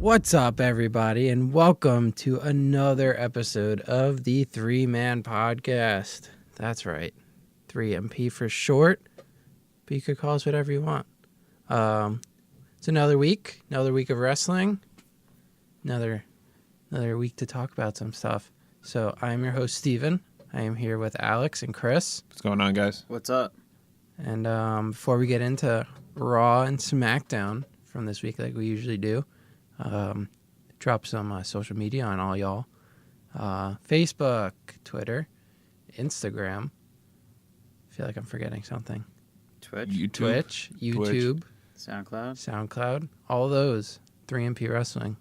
What's up, everybody, and welcome to another episode of the Three Man Podcast. That's right, 3MP for short, but you could call us whatever you want. It's another week of wrestling, another week to talk about some stuff. So I'm your host, Steven. I am here with Alex and Chris. What's going on, guys? What's up? And before we get into Raw and Smackdown from this week like we usually do, drop some social media on all y'all. Facebook, Twitter, Instagram. I feel like I'm forgetting something. Twitch, YouTube, SoundCloud, all those. 3MP Wrestling.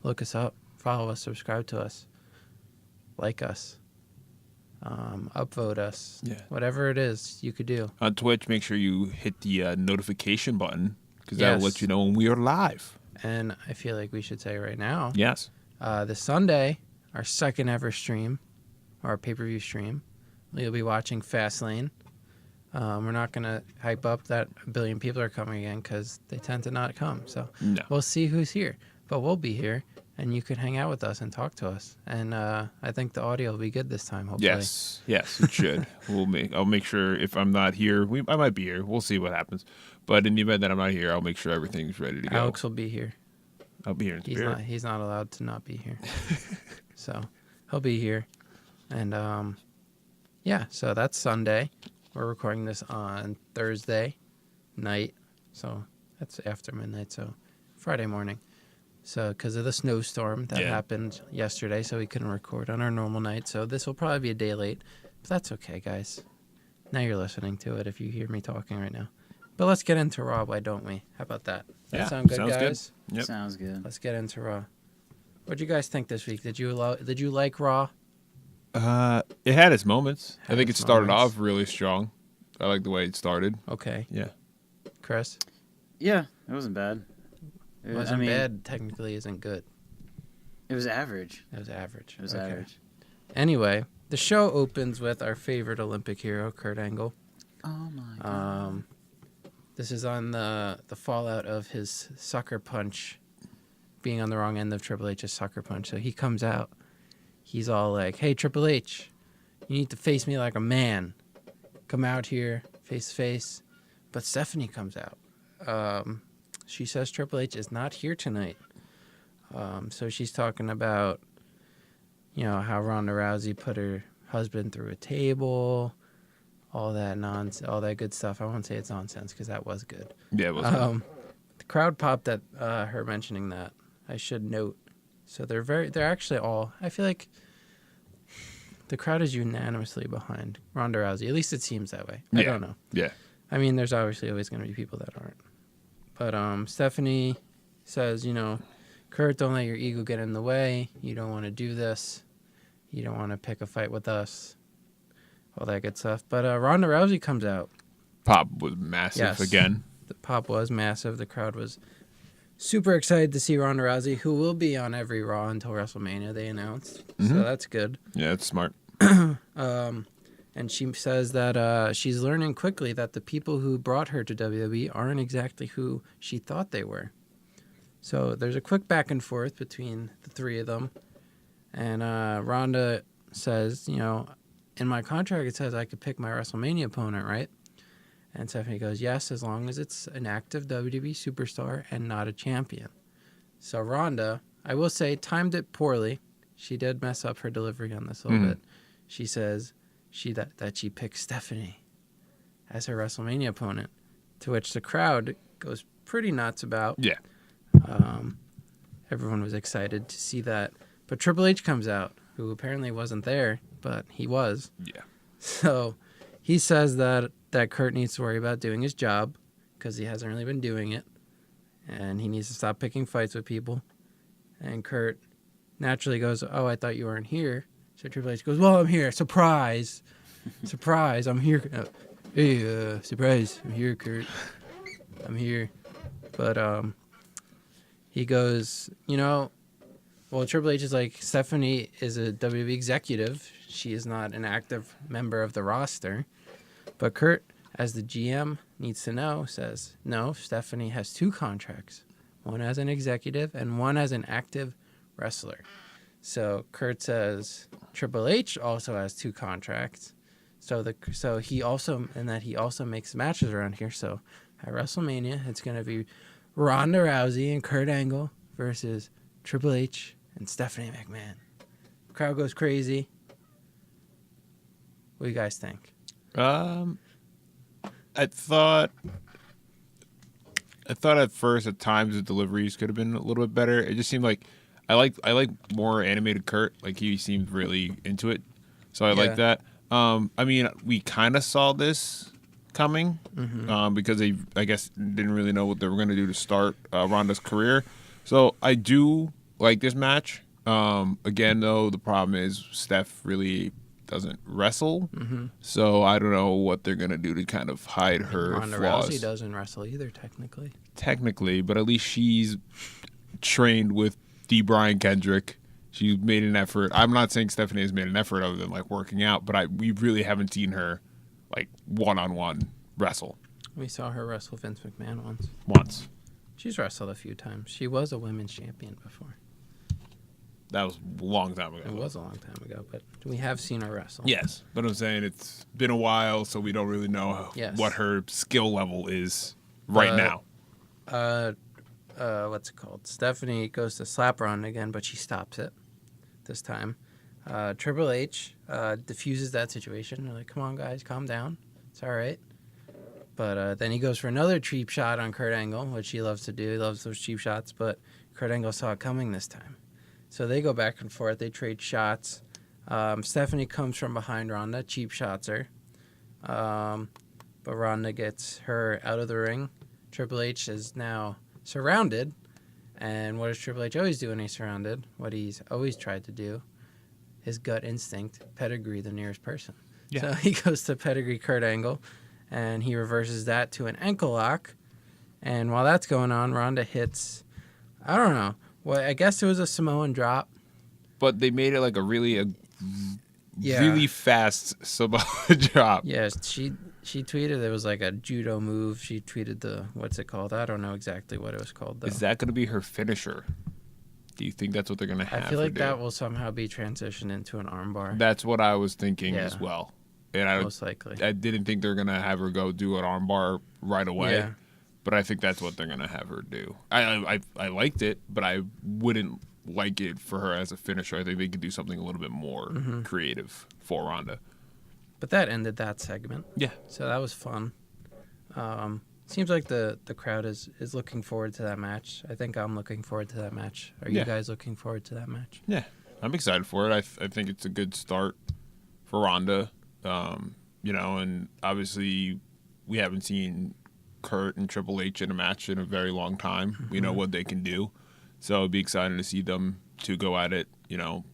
Look us up, follow us, subscribe to us, like us, upvote us. Yeah. Whatever it is you could do. On Twitch, make sure you hit the notification button because that'll let you know when we are live. And I feel like we should say right now. Yes. This Sunday, our second ever stream, or pay-per-view stream, we'll be watching Fastlane. We're not going to hype up that a billion people are coming again because they tend to not come. So We'll see who's here. But we'll be here, and you could hang out with us and talk to us. And I think the audio will be good this time, hopefully. Yes, it should. I'll make sure if I'm not here, I might be here. We'll see what happens. But in the event that I'm not here, I'll make sure everything's ready to go. Alex will be here. I'll be here in spirit. He's not allowed to not be here. So he'll be here. And so that's Sunday. We're recording this on Thursday night. So that's after midnight. So Friday morning. So because of the snowstorm that happened yesterday, so we couldn't record on our normal night. So this will probably be a day late. But that's okay, guys. Now you're listening to it if you hear me talking right now. But let's get into Raw, why don't we? How about that? That sound good, guys? Good. Yep. Sounds good. Let's get into Raw. What'd you guys think this week? Did you like Raw? It had its moments. I think it started off really strong. I like the way it started. Okay. Yeah. Chris? Yeah, it wasn't bad. It wasn't bad. Technically isn't good. It was average. It was average. It was average. Anyway, the show opens with our favorite Olympic hero, Kurt Angle. Oh, my God. This is on the fallout of his sucker punch, being on the wrong end of Triple H's sucker punch. So he comes out. He's all like, hey, Triple H, you need to face me like a man. Come out here, face to face. But Stephanie comes out. She says Triple H is not here tonight. So she's talking about, how Ronda Rousey put her husband through a table. All that nonsense, all that good stuff. I won't say it's nonsense because that was good. Yeah, it was good. The crowd popped at her mentioning that. I should note. So they're actually all. I feel like the crowd is unanimously behind Ronda Rousey. At least it seems that way. I don't know. Yeah. I mean, there's obviously always going to be people that aren't. But Stephanie says, Kurt, don't let your ego get in the way. You don't want to do this. You don't want to pick a fight with us. All that good stuff. But Ronda Rousey comes out. Pop was massive again. The pop was massive. The crowd was super excited to see Ronda Rousey, who will be on every Raw until WrestleMania, they announced. Mm-hmm. So that's good. Yeah, that's smart. And she says that she's learning quickly that the people who brought her to WWE aren't exactly who she thought they were. So there's a quick back and forth between the three of them. And Ronda says, in my contract, it says I could pick my WrestleMania opponent, right? And Stephanie goes, yes, as long as it's an active WWE superstar and not a champion. So Ronda, I will say, timed it poorly. She did mess up her delivery on this a little bit. She says that she picked Stephanie as her WrestleMania opponent, to which the crowd goes pretty nuts about. Yeah. Everyone was excited to see that. But Triple H comes out, who apparently wasn't there, but he was. Yeah. So he says that Kurt needs to worry about doing his job because he hasn't really been doing it. And he needs to stop picking fights with people. And Kurt naturally goes, oh, I thought you weren't here. So Triple H goes, well, I'm here. Surprise. Surprise. I'm here. Hey, surprise. I'm here, Kurt. I'm here. But he goes, well, Triple H is like, Stephanie is a WWE executive. She is not an active member of the roster. But Kurt, as the GM, needs to know, says, no, Stephanie has 2 contracts. one as an executive, and one as an active wrestler. So Kurt says Triple H also has 2 contracts. So he also makes matches around here. So at WrestleMania, it's going to be Ronda Rousey and Kurt Angle versus Triple H and Stephanie McMahon. Crowd goes crazy. What do you guys think? I thought at first at times the deliveries could have been a little bit better. It just seemed like I like more animated Kurt. Like he seemed really into it, so I like that. I mean, we kind of saw this coming because they, I guess, didn't really know what they were going to do to start Ronda's career. So I do like this match. Again, though, the problem is Steph really doesn't wrestle, so I don't know what they're gonna do to kind of hide her Ronda flaws. Rousey doesn't wrestle either, technically. But at least she's trained with D. Brian Kendrick. She's made an effort. I'm not saying Stephanie has made an effort other than like working out, but we really haven't seen her like one-on-one wrestle. We saw her wrestle Vince McMahon Once. She's wrestled a few times. She was a women's champion before. That was a long time ago. It was a long time ago, but we have seen her wrestle. Yes, but I'm saying it's been a while, so we don't really know what her skill level is right now. What's it called? Stephanie goes to slap Ronda again, but she stops it this time. Triple H diffuses that situation. They're like, come on, guys, calm down. It's all right. But then he goes for another cheap shot on Kurt Angle, which he loves to do. He loves those cheap shots, but Kurt Angle saw it coming this time. So they go back and forth. They trade shots. Stephanie comes from behind Ronda, cheap shots her. But Ronda gets her out of the ring. Triple H is now surrounded. And what does Triple H always do when he's surrounded? What he's always tried to do, his gut instinct, pedigree the nearest person. Yeah. So he goes to pedigree Kurt Angle, and he reverses that to an ankle lock. And while that's going on, Ronda hits, I don't know. Well, I guess it was a Samoan drop. But they made it like a really fast Samoan drop. Yeah, she tweeted it was like a judo move. She tweeted what's it called? I don't know exactly what it was called, though. Is that going to be her finisher? Do you think that's what they're going to have? I feel like that will somehow be transitioned into an armbar. That's what I was thinking as well. And most likely. I didn't think they're going to have her go do an armbar right away. Yeah. But I think that's what they're going to have her do. I liked it, but I wouldn't like it for her as a finisher. I think they could do something a little bit more creative for Ronda. But that ended that segment. Yeah. So that was fun. Seems like the crowd is looking forward to that match. I think I'm looking forward to that match. Are you guys looking forward to that match? Yeah. I'm excited for it. I think it's a good start for Ronda. And obviously we haven't seen Kurt and Triple H in a match in a very long time. We know what they can do. So it'd be exciting to see them two go at it, Kurt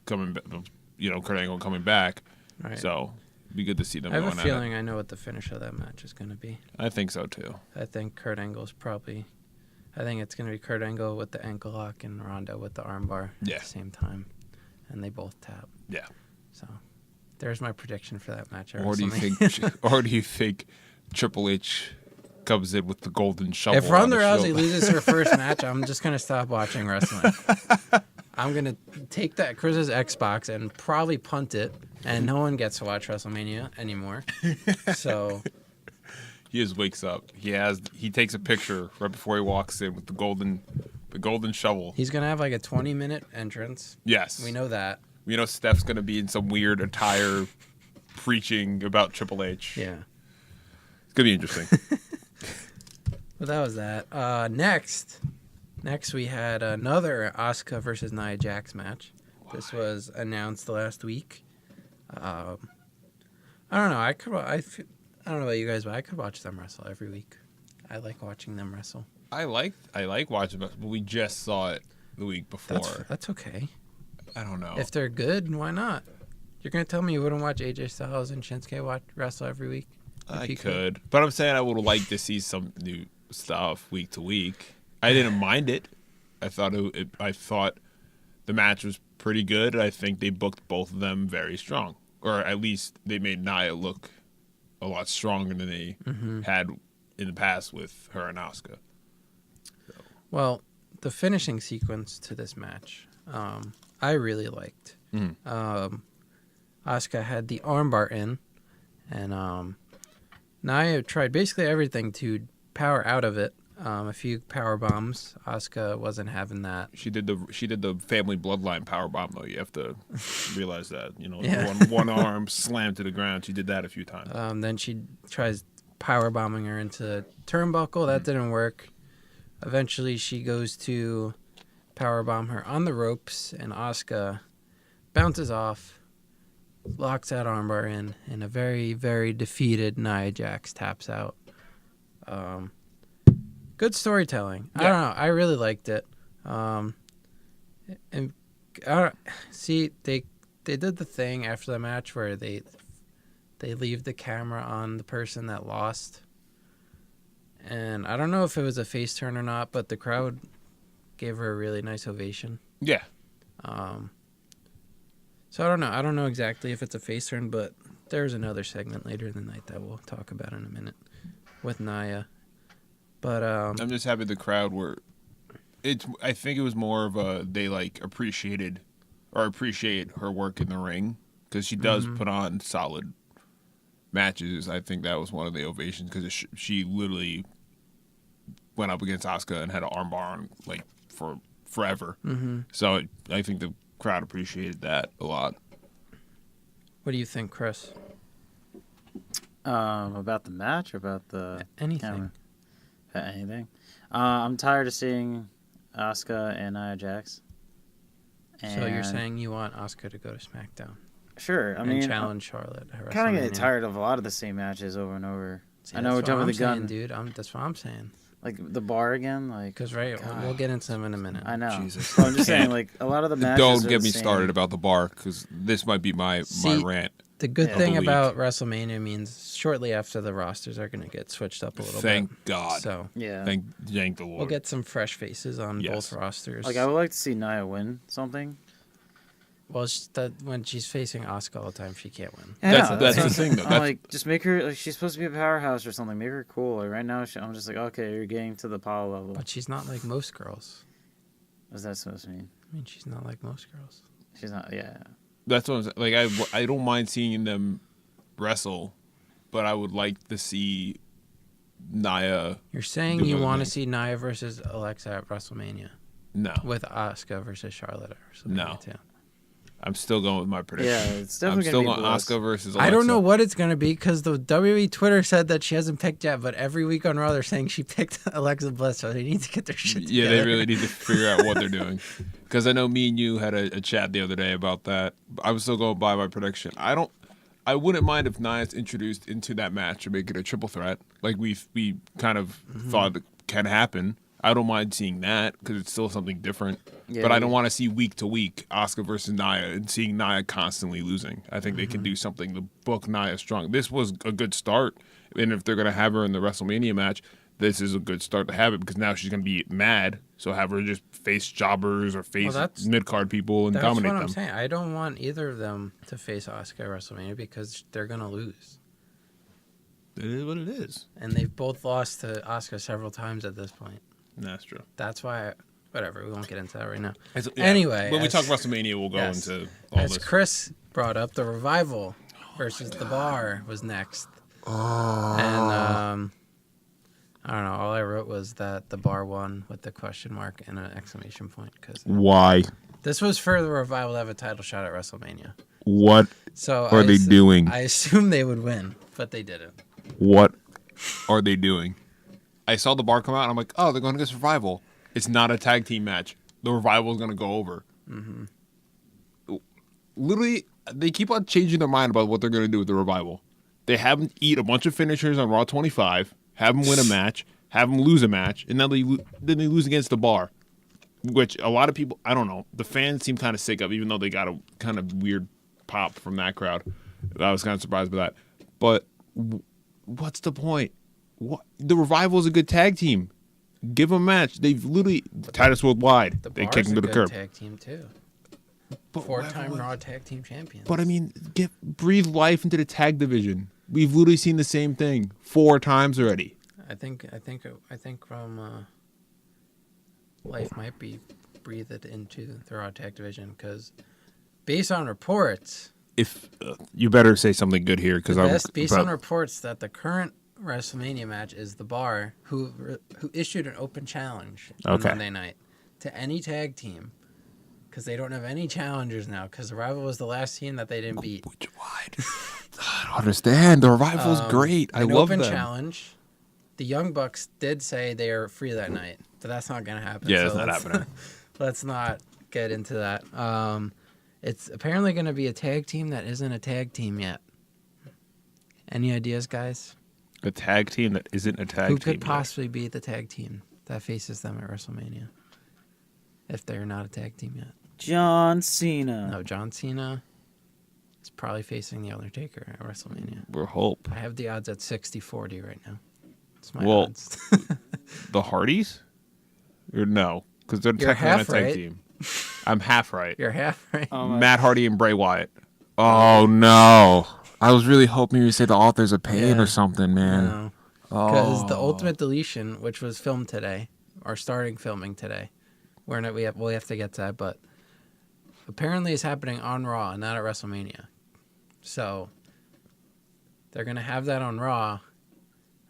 Angle coming back. Right. So it'd be good to see them I going at it. have a feeling I know what the finish of that match is going to be. I think so, too. I think Kurt Angle's I think it's going to be Kurt Angle with the ankle lock and Ronda with the armbar at the same time. And they both tap. Yeah. So there's my prediction for that match. Or do you think Triple H comes in with the golden shovel? If Ronda Rousey loses her first match, I'm just going to stop watching wrestling. I'm going to take that Chris's Xbox and probably punt it, and no one gets to watch WrestleMania anymore. So he just wakes up. He takes a picture right before he walks in with the golden shovel. He's going to have like a 20-minute entrance. Yes. We know that. We know Steph's going to be in some weird attire preaching about Triple H. Yeah. It's going to be interesting. Well, that was that. Next we had another Asuka versus Nia Jax match. Why? This was announced last week. I don't know. I don't know about you guys, but I could watch them wrestle every week. I like watching them wrestle. I like watching them, but we just saw it the week before. That's okay. I don't know. If they're good, why not? You're going to tell me you wouldn't watch AJ Styles and Shinsuke wrestle every week? I could. But I'm saying I would like to see some new stuff week to week. I didn't mind it. I thought the match was pretty good. I think they booked both of them very strong. Or at least they made Nia look a lot stronger than they had in the past with her and Asuka. So. Well, the finishing sequence to this match, I really liked. Asuka had the armbar in, and Nia tried basically everything to power out of it. A few power bombs. Asuka wasn't having that. She did the family bloodline power bomb though. You have to realize that. Yeah. one arm slammed to the ground. She did that a few times. Then she tries power bombing her into turnbuckle. That didn't work. Eventually, she goes to power bomb her on the ropes, and Asuka bounces off, locks that armbar in, and a very, very defeated Nia Jax taps out. Good storytelling. Yeah. I don't know. I really liked it. And see, they did the thing after the match where they leave the camera on the person that lost. And I don't know if it was a face turn or not, but the crowd gave her a really nice ovation. Yeah. So I don't know. I don't know exactly if it's a face turn, but there's another segment later in the night that we'll talk about in a minute with Nia. But I'm just happy the crowd were. I think it was more of a they appreciate her work in the ring because she does put on solid matches. I think that was one of the ovations because she literally went up against Asuka and had an armbar on for forever. So I think the crowd appreciated that a lot. What do you think, Chris? About the match or about the Anything. camera? Anything. I'm tired of seeing Asuka and Nia Jax. So you're saying you want Asuka to go to Smackdown? Sure. I and mean, challenge Charlotte. Kind of get tired of a lot of the same matches over and over. See, I know we're jumping the gun, dude. That's what I'm saying. Like the bar again, because we'll get into them in a minute. I know. Jesus. Well, I'm just saying, a lot of the matches. Don't are get the me same. started about the bar because this might be my rant. The good Yeah. thing Of the about WrestleMania means shortly after the rosters are going to get switched up a little bit. Thank God. So Yeah. Thank the Lord. we'll get some fresh faces on Yes. both rosters. I would like to see Nia win something. Well, when she's facing Asuka all the time, she can't win. That's Yeah, the thing though. I'm just make her. She's supposed to be a powerhouse or something. Make her cool. Right now, I'm just okay, you're getting to the power level. But she's not like most girls. What's that supposed to mean? I mean, she's not like most girls. She's not. Yeah. That's what I'm saying. I don't mind seeing them wrestle, but I would like to see Nia. You're saying do you other want to things. see Nia versus Alexa at WrestleMania No, with Asuka versus Charlotte at WrestleMania No. too. I'm still going with my prediction. Yeah, it's I'm definitely still gonna be going Bliss. Asuka versus Alexa. I don't know what it's going to be because the WWE Twitter said that she hasn't picked yet, but every week on Raw they're saying she picked Alexa Bliss, so they need to get their shit together. Yeah, they really need to figure out what they're doing. Because I know me and you had a chat the other day about that. I was still going by my prediction. I wouldn't mind if Nia's introduced into that match and make it a triple threat, like we kind of thought it can happen. I don't mind seeing that because it's still something different. Yeah, but I don't want to see week to week Asuka versus Nia and seeing Nia constantly losing. I think they can do something to book Nia strong. This was a good start, and if they're going to have her in the WrestleMania match, this is a good start to have it because now she's going to be mad. So have her just face jobbers or face mid-card people and That's dominate what them. I'm saying. I don't want either of them to face Asuka at WrestleMania because they're going to lose. It is what it is. And they've both lost to Asuka several times at this point. That's true. That's why, whatever, we won't get into that right now. Yeah, Anyway. when we talk WrestleMania, we'll go into all As this. Chris brought up, the Revival versus The Bar was next. And I don't know, all I wrote was that The Bar won with the question mark and an exclamation point. Cause Why? this was for the Revival to have a title shot at WrestleMania. What So are they doing? I assumed they would win, but they didn't. What are they doing? I saw the bar come out, and I'm like, oh, they're going against Revival. It's not a tag team match. The Revival is going to go over. Literally, they keep on changing their mind about what they're going to do with the Revival. They have them eat a bunch of finishers on Raw 25, have them win a match, have them lose a match, and then they lose against the bar, which a lot of people, I don't know, the fans seem kind of sick of, even though they got a kind of weird pop from that crowd. I was kind of surprised by that. But what's the point? The Revival is a good tag team. Give them a match. They've literally Titus Worldwide. They kick him to the curb. Tag team too. But 4-time Raw Tag Team Champions. But I mean, breathe life into the tag division. We've literally seen the same thing 4 times already. I think from life might be breathed into the Raw Tag Division because, based on reports, If you better say something good here, because based on reports that the current WrestleMania match is the Bar, who issued an open challenge on Monday night to any tag team, because they don't have any challengers now, because the Revival was the last team that they didn't beat. Which why? I don't understand. The Revival's great. I love them. An open challenge. The Young Bucks did say they are free that night, but that's not going to happen. Yeah, that's not happening. Let's not get into that. It's apparently going to be a tag team that isn't a tag team yet. Any ideas, guys? A tag team that isn't a tag team. Who could possibly be the tag team that faces them at WrestleMania? If they're not a tag team yet. John Cena. No, John Cena is probably facing The Undertaker at WrestleMania. We'll hope. I have the odds at 60-40 right now. It's my Well, odds. The Hardys? Or no? Because they're You're technically not a half tag right. team. I'm half right. You're half right. Matt Hardy and Bray Wyatt. Oh, no. I was really hoping you would say the Authors of Pain or something, man. No. Because the Ultimate Deletion, which was filmed today, or starting filming today, we have to get to that, but apparently it's happening on Raw and not at WrestleMania. So they're going to have that on Raw,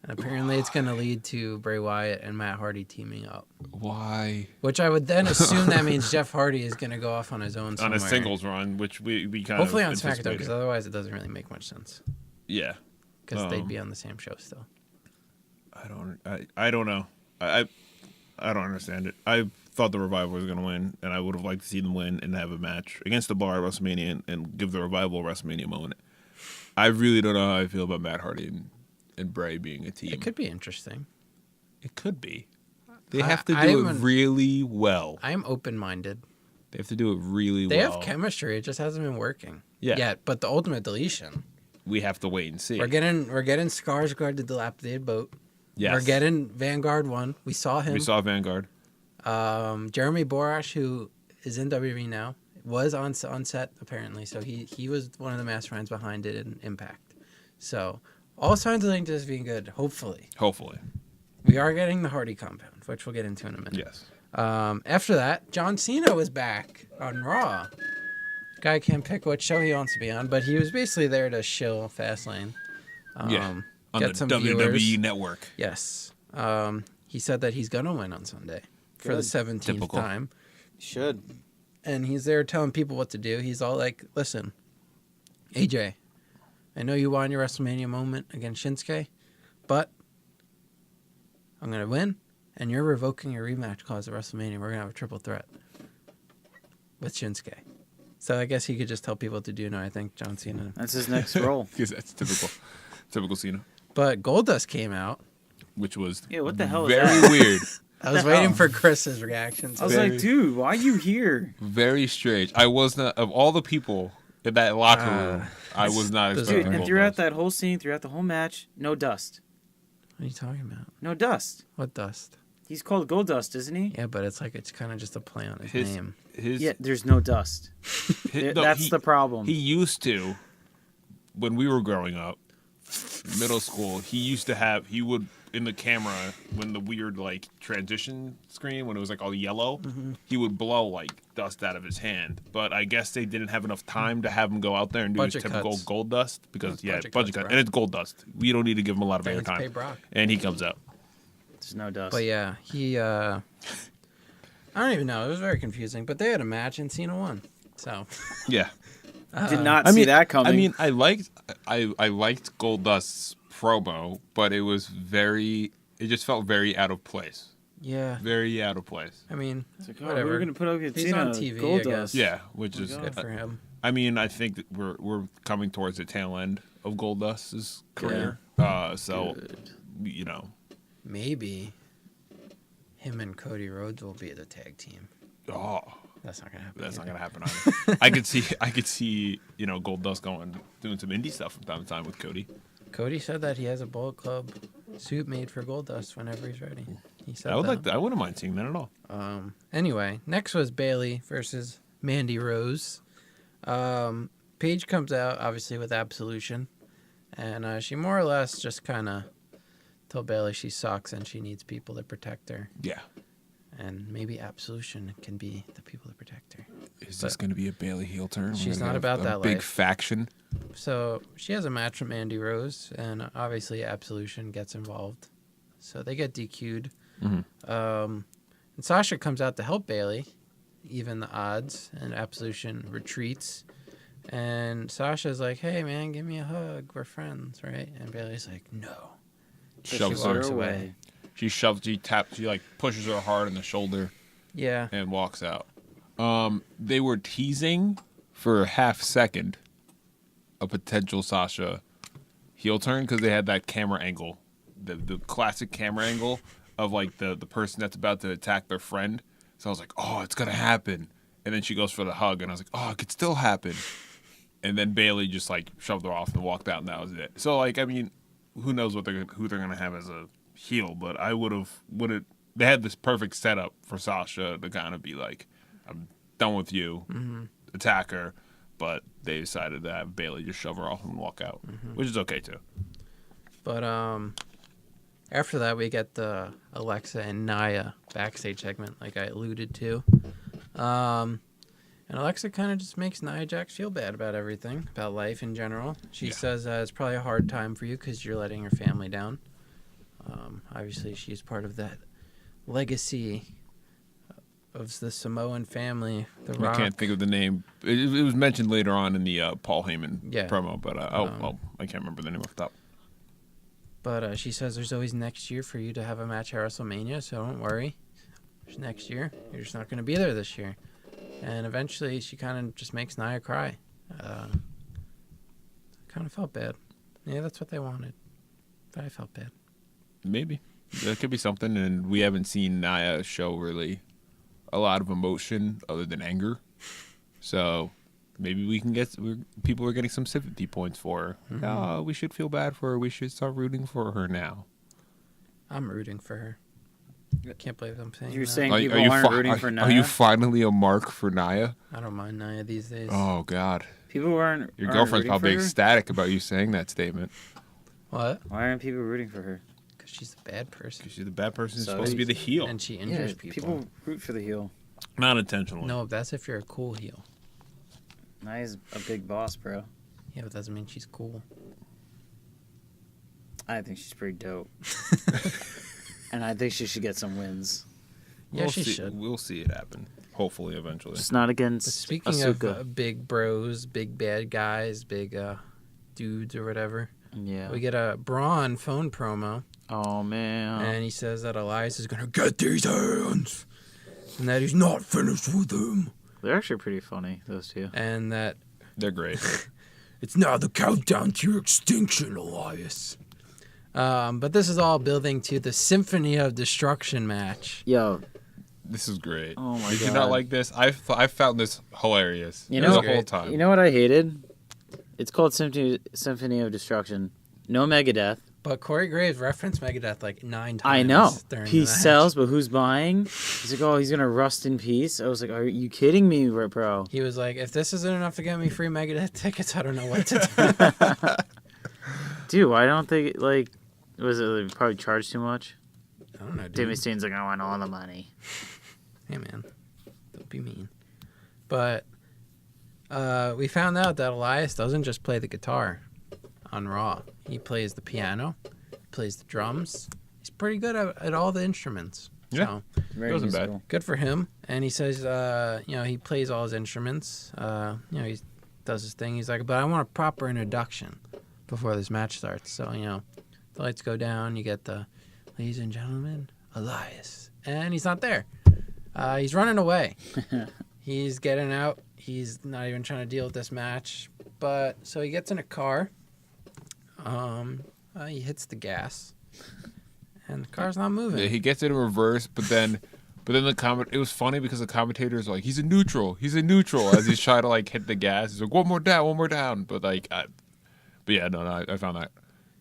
and apparently it's going to lead to Bray Wyatt and Matt Hardy teaming up. Why? Which I would then assume that means Jeff Hardy is going to go off on his own somewhere. On a singles run, which we kind Hopefully of on SmackDown, anticipated. because otherwise it doesn't really make much sense. Yeah. Because they'd be on the same show still. I don't know. I don't understand it. I thought the Revival was going to win, and I would have liked to see them win and have a match against the Bar at WrestleMania and give the Revival a WrestleMania moment. I really don't know how I feel about Matt Hardy and Bray being a team. It could be interesting. It could be. They have to do it really well. I'm open-minded. They have to do it really They well. have chemistry. It just hasn't been working Yeah. yet. But the Ultimate Deletion, We have to wait and see. we're getting Skarsgård, the dilapidated boat. Yes. We're getting Vanguard 1. We saw him. We saw Vanguard. Jeremy Borash, who is in WWE now, was on set apparently. So he was one of the masterminds behind it in Impact. So all signs are linked to this being good. Hopefully, we are getting the Hardy compound, which we'll get into in a minute. Yes. After that, John Cena was back on Raw. Guy can't pick what show he wants to be on, but he was basically there to shill Fastlane. On get the some WWE viewers. Network. Yes. He said that he's going to win on Sunday for the 17th Typical. time. Should. And he's there telling people what to do. He's all like, listen, AJ, I know you won your WrestleMania moment against Shinsuke, but I'm going to win, and you're revoking your rematch clause at WrestleMania. We're going to have a triple threat with Shinsuke. So I guess he could just tell people what to do now, I think, John Cena. That's his next role. Because that's typical Cena. But Goldust came out. Which was What the hell is very that? weird. I was waiting for Chris's reaction. I was like, dude, why are you here? Very strange. I was not, of all the people in that locker room, I was not expecting Dude, and Goldust. throughout that whole scene, throughout the whole match, no dust. What are you talking about? No dust. What dust? He's called Goldust, isn't he? Yeah, but it's kind of just a play on his name. Yeah, there's no dust. That's the problem. He used to, when we were growing up, middle school, he would, in the camera, when the weird, like, transition screen, when it was, like, all yellow, he would blow, like, dust out of his hand. But I guess they didn't have enough time to have him go out there and do his Budget typical cuts. gold dust. Because, Budget budget cuts, cut. And it's gold dust. We don't need to give him a lot of Thanks, pay airtime. Brock. And he comes out. There's no dust. But yeah, I don't even know. It was very confusing. But they had a match and Cena won. So Yeah. Did not see that coming. I mean, I liked Goldust's promo, but it just felt very out of place. yeah, Very out of place. I mean, It's like, oh, whatever. we're gonna put up with He's Cena on TV, I Goldust. guess. Yeah, which my is God. good for him. I mean, I think that we're coming towards the tail end of Goldust's career. So Good. you know, Maybe him and Cody Rhodes will be the tag team. oh, That's not gonna happen. that's not either. gonna happen either. I could see Goldust doing some indie stuff from time to time with Cody. Cody said that he has a Bullet Club suit made for Goldust whenever he's ready. He said I would that. like that. I wouldn't mind seeing that at all. Anyway, next was Bailey versus Mandy Rose. Paige comes out obviously with Absolution, and she more or less just kind of told Bailey she sucks and she needs people to protect her. Yeah. and maybe Absolution can be the people to protect her. Is this going to be a Bailey heel turn? She's We're gonna not get about a that big life. faction. So she has a match with Mandy Rose, and obviously Absolution gets involved. So they get DQ'd. And Sasha comes out to help Bailey, even the odds, and Absolution retreats. And Sasha's like, "Hey man, give me a hug. We're friends, right?" And Bailey's like, "No." So she Shoves her walks away. She like pushes her hard in the shoulder Yeah. and walks out. They were teasing for a half second a potential Sasha heel turn because they had that camera angle, the classic camera angle of like the person that's about to attack their friend. So I was like, oh, it's gonna happen. And then she goes for the hug, and I was like, oh, it could still happen. And then Bailey just like shoved her off and walked out, and that was it. So like, I mean, who knows who they're gonna have as a heel? But I would have they had this perfect setup for Sasha to kind of be like, I'm done with you, attack her. But they decided to have Bailey just shove her off and walk out, which is okay too. But after that, we get the Alexa and Nia backstage segment, like I alluded to. And Alexa kind of just makes Nia Jax feel bad about everything, about life in general. She says it's probably a hard time for you because you're letting your family down. Obviously, she's part of that legacy of the Samoan family. The Rock. I can't think of the name. It was mentioned later on in the Paul Heyman Yeah. promo, but I can't remember the name off the top. But she says there's always next year for you to have a match at WrestleMania, so don't worry. There's next year. You're just not going to be there this year. And eventually, she kind of just makes Nia cry. Kind of felt bad. Yeah, that's what they wanted. But I felt bad. Maybe that could be something, and we haven't seen Nia show really a lot of emotion other than anger. So maybe we can people are getting some sympathy points for her. Oh, we should feel bad for her. We should start rooting for her now. I'm rooting for her. Can't believe I'm saying You're that. saying people aren't rooting for Nia? Are you finally a mark for Nia? I don't mind Nia these days. Oh God, People aren't. your aren't girlfriend's rooting probably for her? ecstatic about you saying that statement. What? Why aren't people rooting for her? Because she's a bad person. She's the bad person who's So supposed to be the heel, And she injures people. root for the heel. not intentionally. No, that's if you're a cool heel. Nia's a big boss, bro. Yeah, but that doesn't mean she's cool. I think she's pretty dope. And I think she should get some wins. Yeah, she see, should. We'll see it happen. Hopefully, eventually. Just not against But speaking Asuka. of big bros, big bad guys, big dudes or whatever, Yeah. we get a Braun phone promo, Oh, man. and he says that Elias is going to get these hands, and that he's not finished with him, They're actually pretty funny, those two. and that They're great. it's now the countdown to your extinction, Elias. But this is all building to the Symphony of Destruction match. Yo, This is great. Oh my Did you God. not like this? I found this hilarious. You the know- whole time. you know what I hated? It's called Symphony of Destruction. No Megadeth. But Corey Graves referenced Megadeth like 9 times. I know. During Peace the match. sells, but who's buying? He's like, oh, he's going to rust in peace. I was like, are you kidding me, bro? He was like, if this isn't enough to get me free Megadeth tickets, I don't know what to do. Dude, I don't think, like, was it like, probably charged too much? I don't know, dude. Davey Stein's like, I want all the money. Hey, man. Don't be mean. But we found out that Elias doesn't just play the guitar on Raw. He plays the piano, plays the drums. He's pretty good at all the instruments. Yeah. So, Very Wasn't bad. musical. good for him. And he says, he plays all his instruments. He does his thing. He's like, but I want a proper introduction before this match starts. So, the lights go down. You get the, ladies and gentlemen, Elias. And he's not there. He's running away. He's getting out. He's not even trying to deal with this match. But, so he gets in a car. He hits the gas. And the car's not moving. Yeah, he gets it in reverse, but then it was funny because the commentators are like, he's a neutral as he's trying to like hit the gas. He's like, one more down. But like, I found that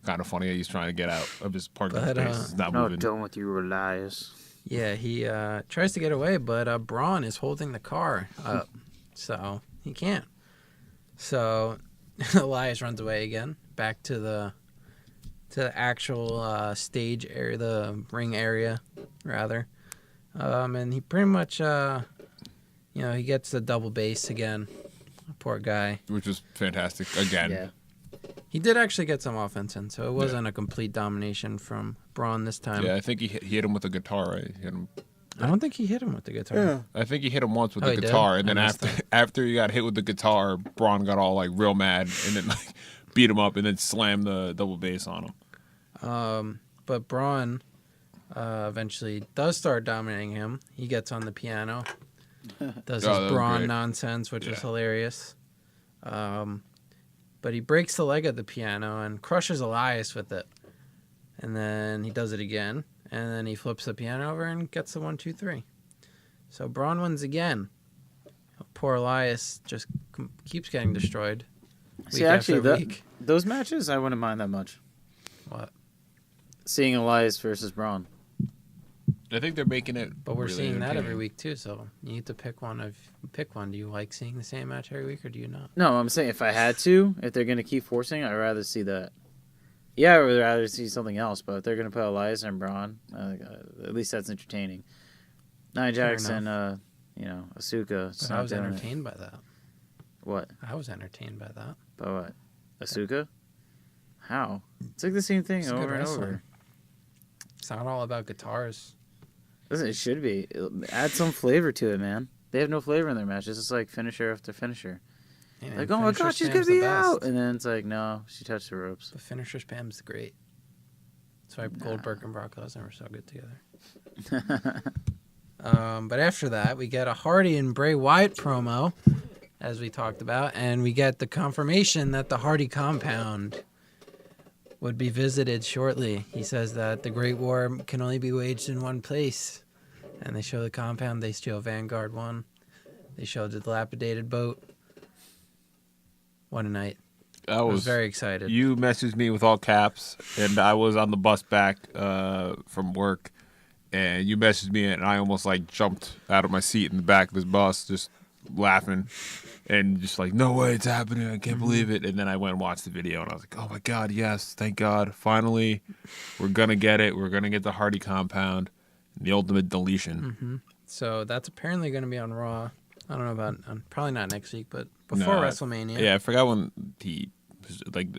kind of funny. He's trying to get out of his parking But, space. It's not No, moving. done with you, Elias. Yeah, he tries to get away, but Braun is holding the car up, so he can't. So Elias runs away again, back to the actual stage area, the ring area, rather. And he pretty much, he gets the double base again. Poor guy. Which was fantastic again. Yeah. He did actually get some offense in, so it wasn't a complete domination from Braun this time. Yeah, I think he hit him with a guitar, right? He hit him. I don't think he hit him with the guitar. Yeah. I think he hit him once with Oh, the he did? guitar, and I then missed after he got hit with the guitar, Braun got all like real mad, and then like beat him up, and then slammed the double bass on him. But Braun eventually does start dominating him. He gets on the piano, does that his was Braun great. nonsense, which is Yeah. hilarious. But he breaks the leg of the piano and crushes Elias with it. And then he does it again. And then he flips the piano over and gets the 1, 2, 3. So Braun wins again. Poor Elias just keeps getting destroyed. See, week actually, after week. those matches, I wouldn't mind that much. What? Seeing Elias versus Braun. I think they're making it. But we're really seeing that every entertaining. week too. So you need to pick one. Pick one. Do you like seeing the same match every week, or do you not? No, I'm saying if I had to, if they're going to keep forcing, I'd rather see that. Yeah, I would rather see something else, but if they're going to put Elias and Braun, at least that's entertaining. Nia Jax and, Asuka. But not I was doing it. entertained by that. What? I was entertained by that. By what? Asuka? How? It's like the same thing It's a good over and wrestler. over. It's not all about guitars. Listen, it should be. Add some flavor to it, man. They have no flavor in their matches. It's like finisher after finisher. Yeah, Like, and oh my finisher god, she's spam's gonna the be best. out, and then it's like, no, she touched the ropes. The finisher spam's great. That's why Goldberg and Brock Lesnar were so good together. But after that, we get a Hardy and Bray Wyatt promo, as we talked about, and we get the confirmation that the Hardy compound would be visited shortly. He says that the Great War can only be waged in one place. And they show the compound. They show Vanguard 1. They show the dilapidated boat. What a night. I was very excited. You messaged me with all caps, and I was on the bus back from work, and you messaged me, and I almost like jumped out of my seat in the back of this bus, just laughing, and just like, no way, it's happening! I can't believe it! And then I went and watched the video, and I was like, oh my god, yes, thank God, finally, we're gonna get it. We're gonna get the Hardy compound, the ultimate deletion. So that's apparently going to be on Raw. I don't know about, probably not next week, but before No, WrestleMania. Yeah, I forgot when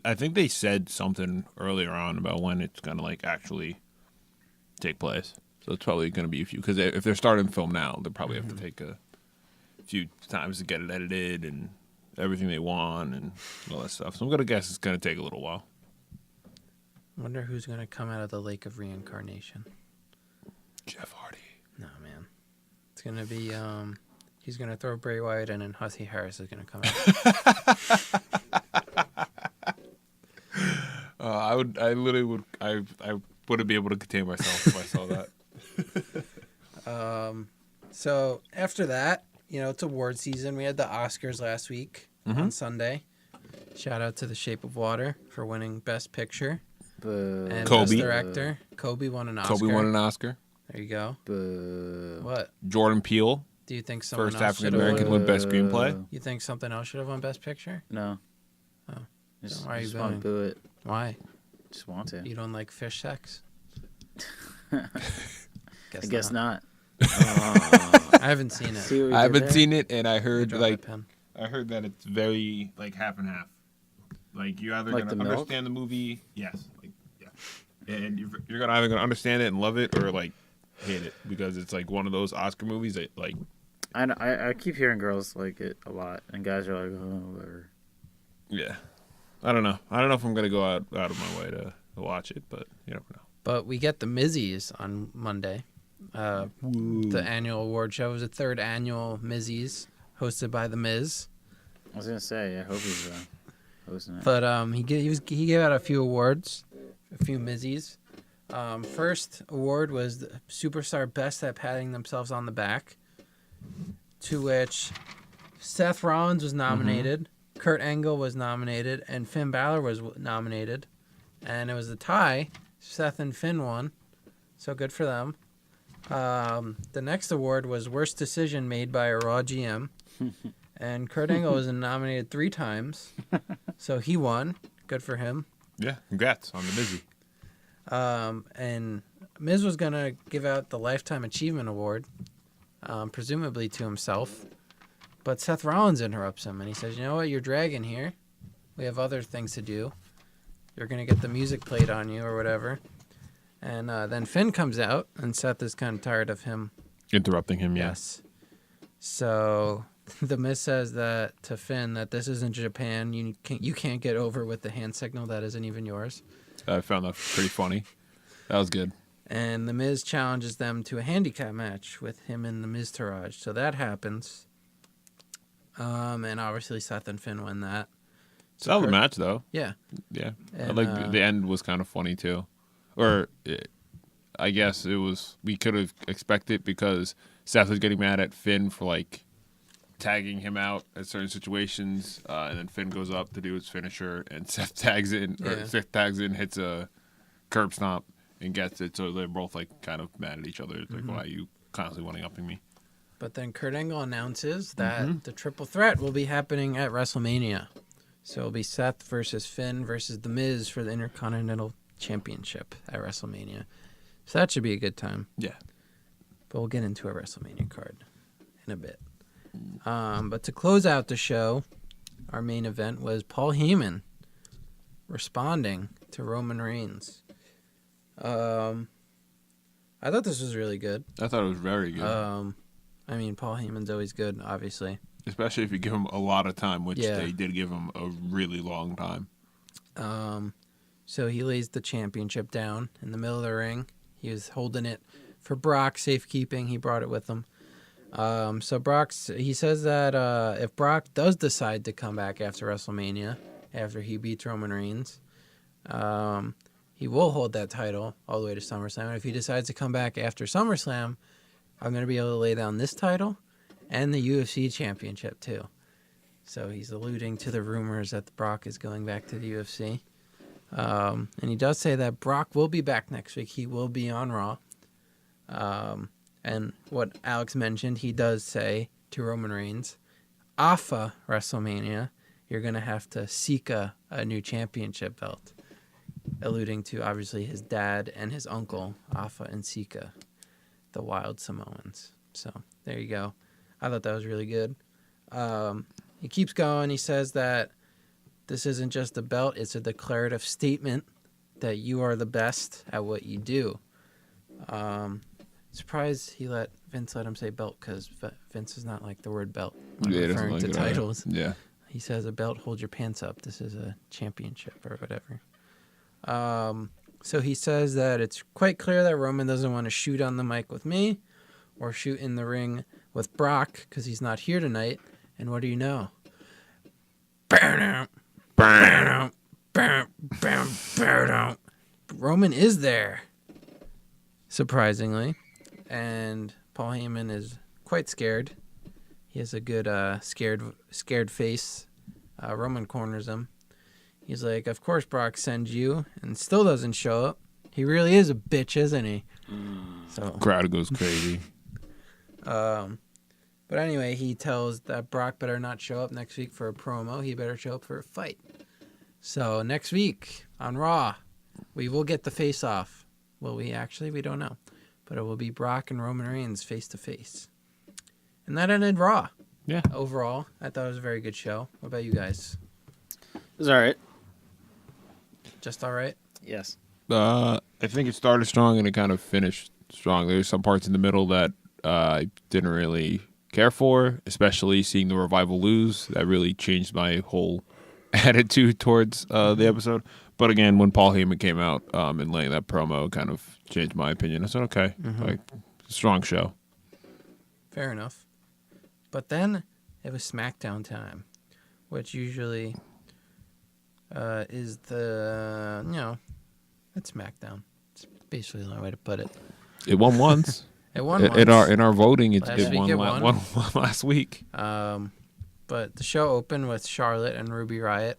I think they said something earlier on about when it's gonna like actually take place. So it's probably gonna be a few, because if they're starting film now, they probably have to take a few times to get it edited and everything they want and all that stuff. So I'm gonna guess it's gonna take a little while. Wonder who's going to come out of the Lake of Reincarnation. Jeff Hardy. No, man. It's going to be, he's going to throw Bray Wyatt in, and Hussey Harris is going to come out. I wouldn't be able to contain myself if I saw that. So after that, it's award season. We had the Oscars last week on Sunday. Shout out to The Shape of Water for winning Best Picture and Kobe. Best Director. Kobe won an Oscar. Kobe won an Oscar. There you go. What? Jordan Peele, Do you think someone first else should African have American, won? won Best Screenplay. You think something else should have won Best Picture? No. Oh. Just, Why are you just want to booing? boo it. Why? Just want to. You don't like fish sex? I guess not. I haven't seen it. See what we I did haven't there? seen it, and I I heard dropped my like pen. I heard that it's very like half and half. Like you're either Like gonna the milk? understand the movie, yes, like yeah, and you're gonna either gonna understand it and love it or like hate it, because it's like one of those Oscar movies that like I keep hearing girls like it a lot, and guys are like, oh, whatever. yeah. I don't know if I'm gonna go out of my way to watch it, but you never know. But we get the Mizzies on Monday. The annual award show is the third annual Mizzies, hosted by The Miz. I was gonna say, I hope he's hosting it. But he gave out a few awards, a few Mizzies. First award was the Superstar Best at Patting Themselves on the Back, to which Seth Rollins was nominated, Kurt Angle was nominated, and Finn Balor was nominated. And it was a tie. Seth and Finn won, so good for them. The next award was Worst Decision Made by a Raw GM. And Kurt Angle was nominated 3 times, so he won. Good for him. Yeah, congrats on the busy. And Miz was going to give out the Lifetime Achievement Award, presumably to himself. But Seth Rollins interrupts him, and he says, you know what, you're dragging here. We have other things to do. You're going to get the music played on you or whatever. And then Finn comes out, and Seth is kind of tired of him. Interrupting him, Yes. So the Miz says that to Finn that this isn't Japan. You can't get over with the hand signal that isn't even yours. I found that pretty funny. That was good. And the Miz challenges them to a handicap match with him and the Miztourage. So that happens. And obviously Seth and Finn win that. That was a match, though. Yeah. Yeah. And, I like the end was kind of funny, too. Or I guess it was, we could have expected because Seth was getting mad at Finn for, like, tagging him out at certain situations. And then Finn goes up to do his finisher, and Seth tags in, hits a curb stomp, and gets it. So they're both, like, kind of mad at each other. It's like, why are you constantly one-upping me? But then Kurt Angle announces that the triple threat will be happening at WrestleMania. So it'll be Seth versus Finn versus The Miz for the Intercontinental Championship at WrestleMania. So that should be a good time. Yeah. But we'll get into a WrestleMania card in a bit. But to close out the show, our main event was Paul Heyman responding to Roman Reigns. I thought this was really good. I thought it was very good. I mean, Paul Heyman's always good, obviously. Especially if you give him a lot of time, which they did give him a really long time. So he lays the championship down in the middle of the ring. He was holding it for Brock, safekeeping. He brought it with him. So he says that if Brock does decide to come back after WrestleMania, after he beats Roman Reigns, he will hold that title all the way to SummerSlam. And if he decides to come back after SummerSlam, I'm going to be able to lay down this title and the UFC championship too. So he's alluding to the rumors that Brock is going back to the UFC. And he does say that Brock will be back next week. He will be on Raw. And what Alex mentioned, he does say to Roman Reigns, Alpha WrestleMania, you're going to have to seek a new championship belt. Alluding to, obviously, his dad and his uncle, Alpha and Sika, the Wild Samoans. So there you go. I thought that was really good. He keeps going. He says that this isn't just a belt. It's a declarative statement that you are the best at what you do. Surprised he let Vince let him say belt because Vince is not like the word belt when referring to titles. Yeah. He says a belt, hold your pants up. This is a championship or whatever. So he says that it's quite clear that Roman doesn't want to shoot on the mic with me or shoot in the ring with Brock because he's not here tonight. And what do you know? Roman is there, surprisingly. And Paul Heyman is quite scared. He has a good scared face. Roman corners him. He's like, of course Brock sends you, and still doesn't show up. He really is a bitch, isn't he? So Crowd goes crazy. But anyway, he tells that Brock better not show up next week for a promo. He better show up for a fight. So next week on Raw, we will get the face-off. Will we actually? We don't know. But it will be Brock and Roman Reigns face-to-face. And that ended Raw. Yeah. Overall, I thought it was a very good show. What about you guys? It was all right. Just all right? Yes. I think it started strong and it kind of finished strong. There's some parts in the middle that I didn't really care for, especially seeing the Revival lose. That really changed my whole attitude towards the episode. But again, when Paul Heyman came out and laying that promo, kind of changed my opinion. I said, okay, like strong show. Fair enough. But then it was Smackdown time, which usually is it's Smackdown. It's basically the only way to put it. It won once. It won once. In our voting, it won last week. But the show opened with Charlotte and Ruby Riott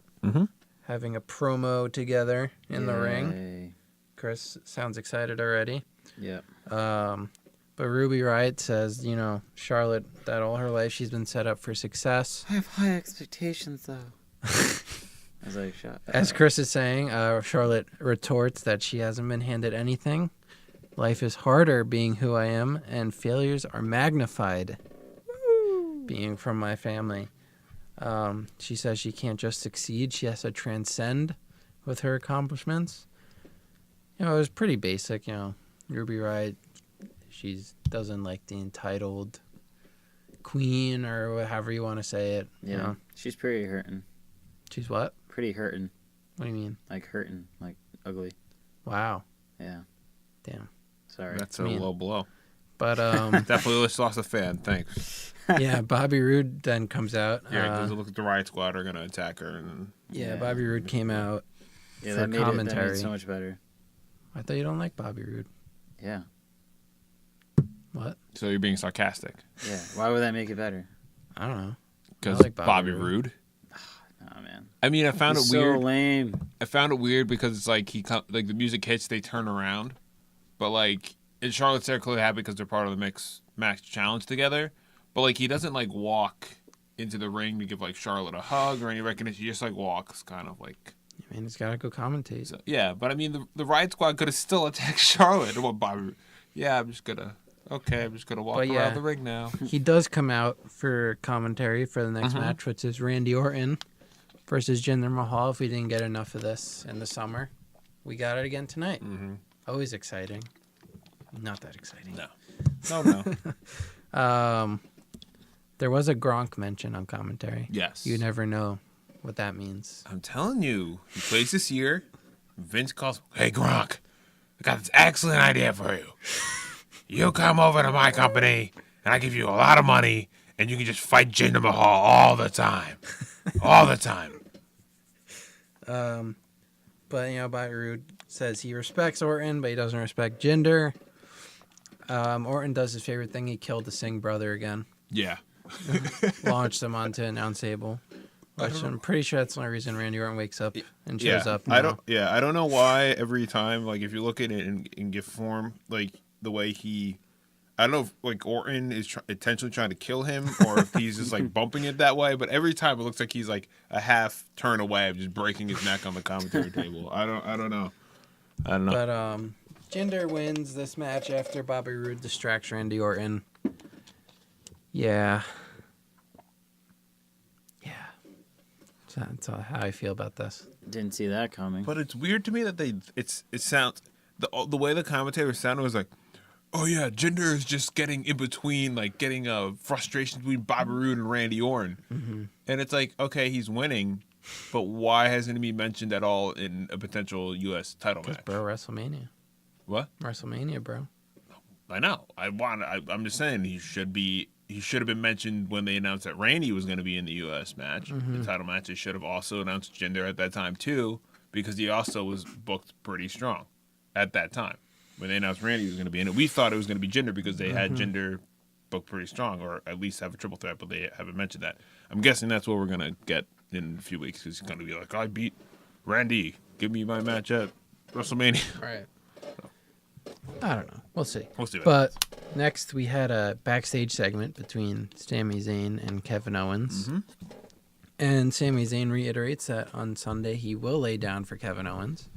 having a promo together in the ring. Chris sounds excited already. Yeah. But Ruby Riott says, Charlotte, that all her life she's been set up for success. I have high expectations, though. As Chris is saying, Charlotte retorts that she hasn't been handed anything. Life is harder being who I am, and failures are magnified being from my family. She says she can't just succeed, she has to transcend with her accomplishments. It was pretty basic, Ruby Riott, she doesn't like the entitled queen or however you want to say it. Yeah, she's pretty hurting. She's what? Pretty hurting. What do you mean? Like hurting, like ugly. Wow. Yeah. Damn. Sorry. That's a low blow. But Definitely lost a fan. Thanks. yeah, Bobby Roode then comes out. Yeah, it doesn't look like the Riot Squad are gonna attack her. And yeah, Bobby Roode came out Yeah, for that made commentary. it so much better. I thought you don't like Bobby Roode. Yeah. What? So you're being sarcastic. Yeah. Why would that make it better? I don't know. Because like Bobby Roode. Roode. Oh man. I mean, I found He's it weird. So lame. I found it weird because it's like like the music hits, they turn around, but like and Charlotte's there clearly happy because they're part of the mix match challenge together, but like he doesn't like walk into the ring to give like Charlotte a hug or any recognition. He just like walks, kind of like. I mean, he's got to go commentate. So, yeah, but I mean the Riot Squad could have still attacked Charlotte. What Bobby? Yeah, I'm just gonna walk around the ring now. He does come out for commentary for the next match, which is Randy Orton versus Jinder Mahal. If we didn't get enough of this in the summer, we got it again tonight. Mm-hmm. Always exciting. Not that exciting. No. There was a Gronk mention on commentary. Yes. You never know what that means. I'm telling you, he plays this year. Vince calls, hey Gronk, I got this excellent idea for you. You come over to my company, and I give you a lot of money, and you can just fight Jinder Mahal all the time. All the time. But, Bobby Roode says he respects Orton, but he doesn't respect Jinder. Orton does his favorite thing. He killed the Singh brother again. Yeah. Launched him onto an announce table. Which I'm pretty sure that's the only reason Randy Orton wakes up and shows up now. I don't know why every time, like, if you look at it in GIF form, like, the way I don't know if, like, Orton is intentionally trying to kill him or if he's just, like, bumping it that way, but every time it looks like he's, like, a half turn away of just breaking his neck on the commentary table. I don't know. But, Jinder wins this match after Bobby Roode distracts Randy Orton. Yeah. That's how I feel about this. Didn't see that coming. But it's weird to me that it sounds the way the commentator sounded was like, oh yeah, Jinder is just getting in between, like getting a frustration between Bobby Roode and Randy Orton, and it's like, okay, he's winning, but why hasn't he been mentioned at all in a potential U.S. title match? Bro, WrestleMania. What? WrestleMania, bro. I know. I'm just saying he should have been mentioned when they announced that Randy was going to be in the U.S. match, the title match. They should have also announced Jinder at that time, too, because he also was booked pretty strong at that time. When they announced Randy was going to be in it, we thought it was going to be Jinder because they had Jinder booked pretty strong, or at least have a triple threat, but they haven't mentioned that. I'm guessing that's what we're going to get in a few weeks, because he's going to be like, I beat Randy. Give me my match at WrestleMania. Right. I don't know. We'll see. But next, we had a backstage segment between Sami Zayn and Kevin Owens. And Sami Zayn reiterates that on Sunday he will lay down for Kevin Owens.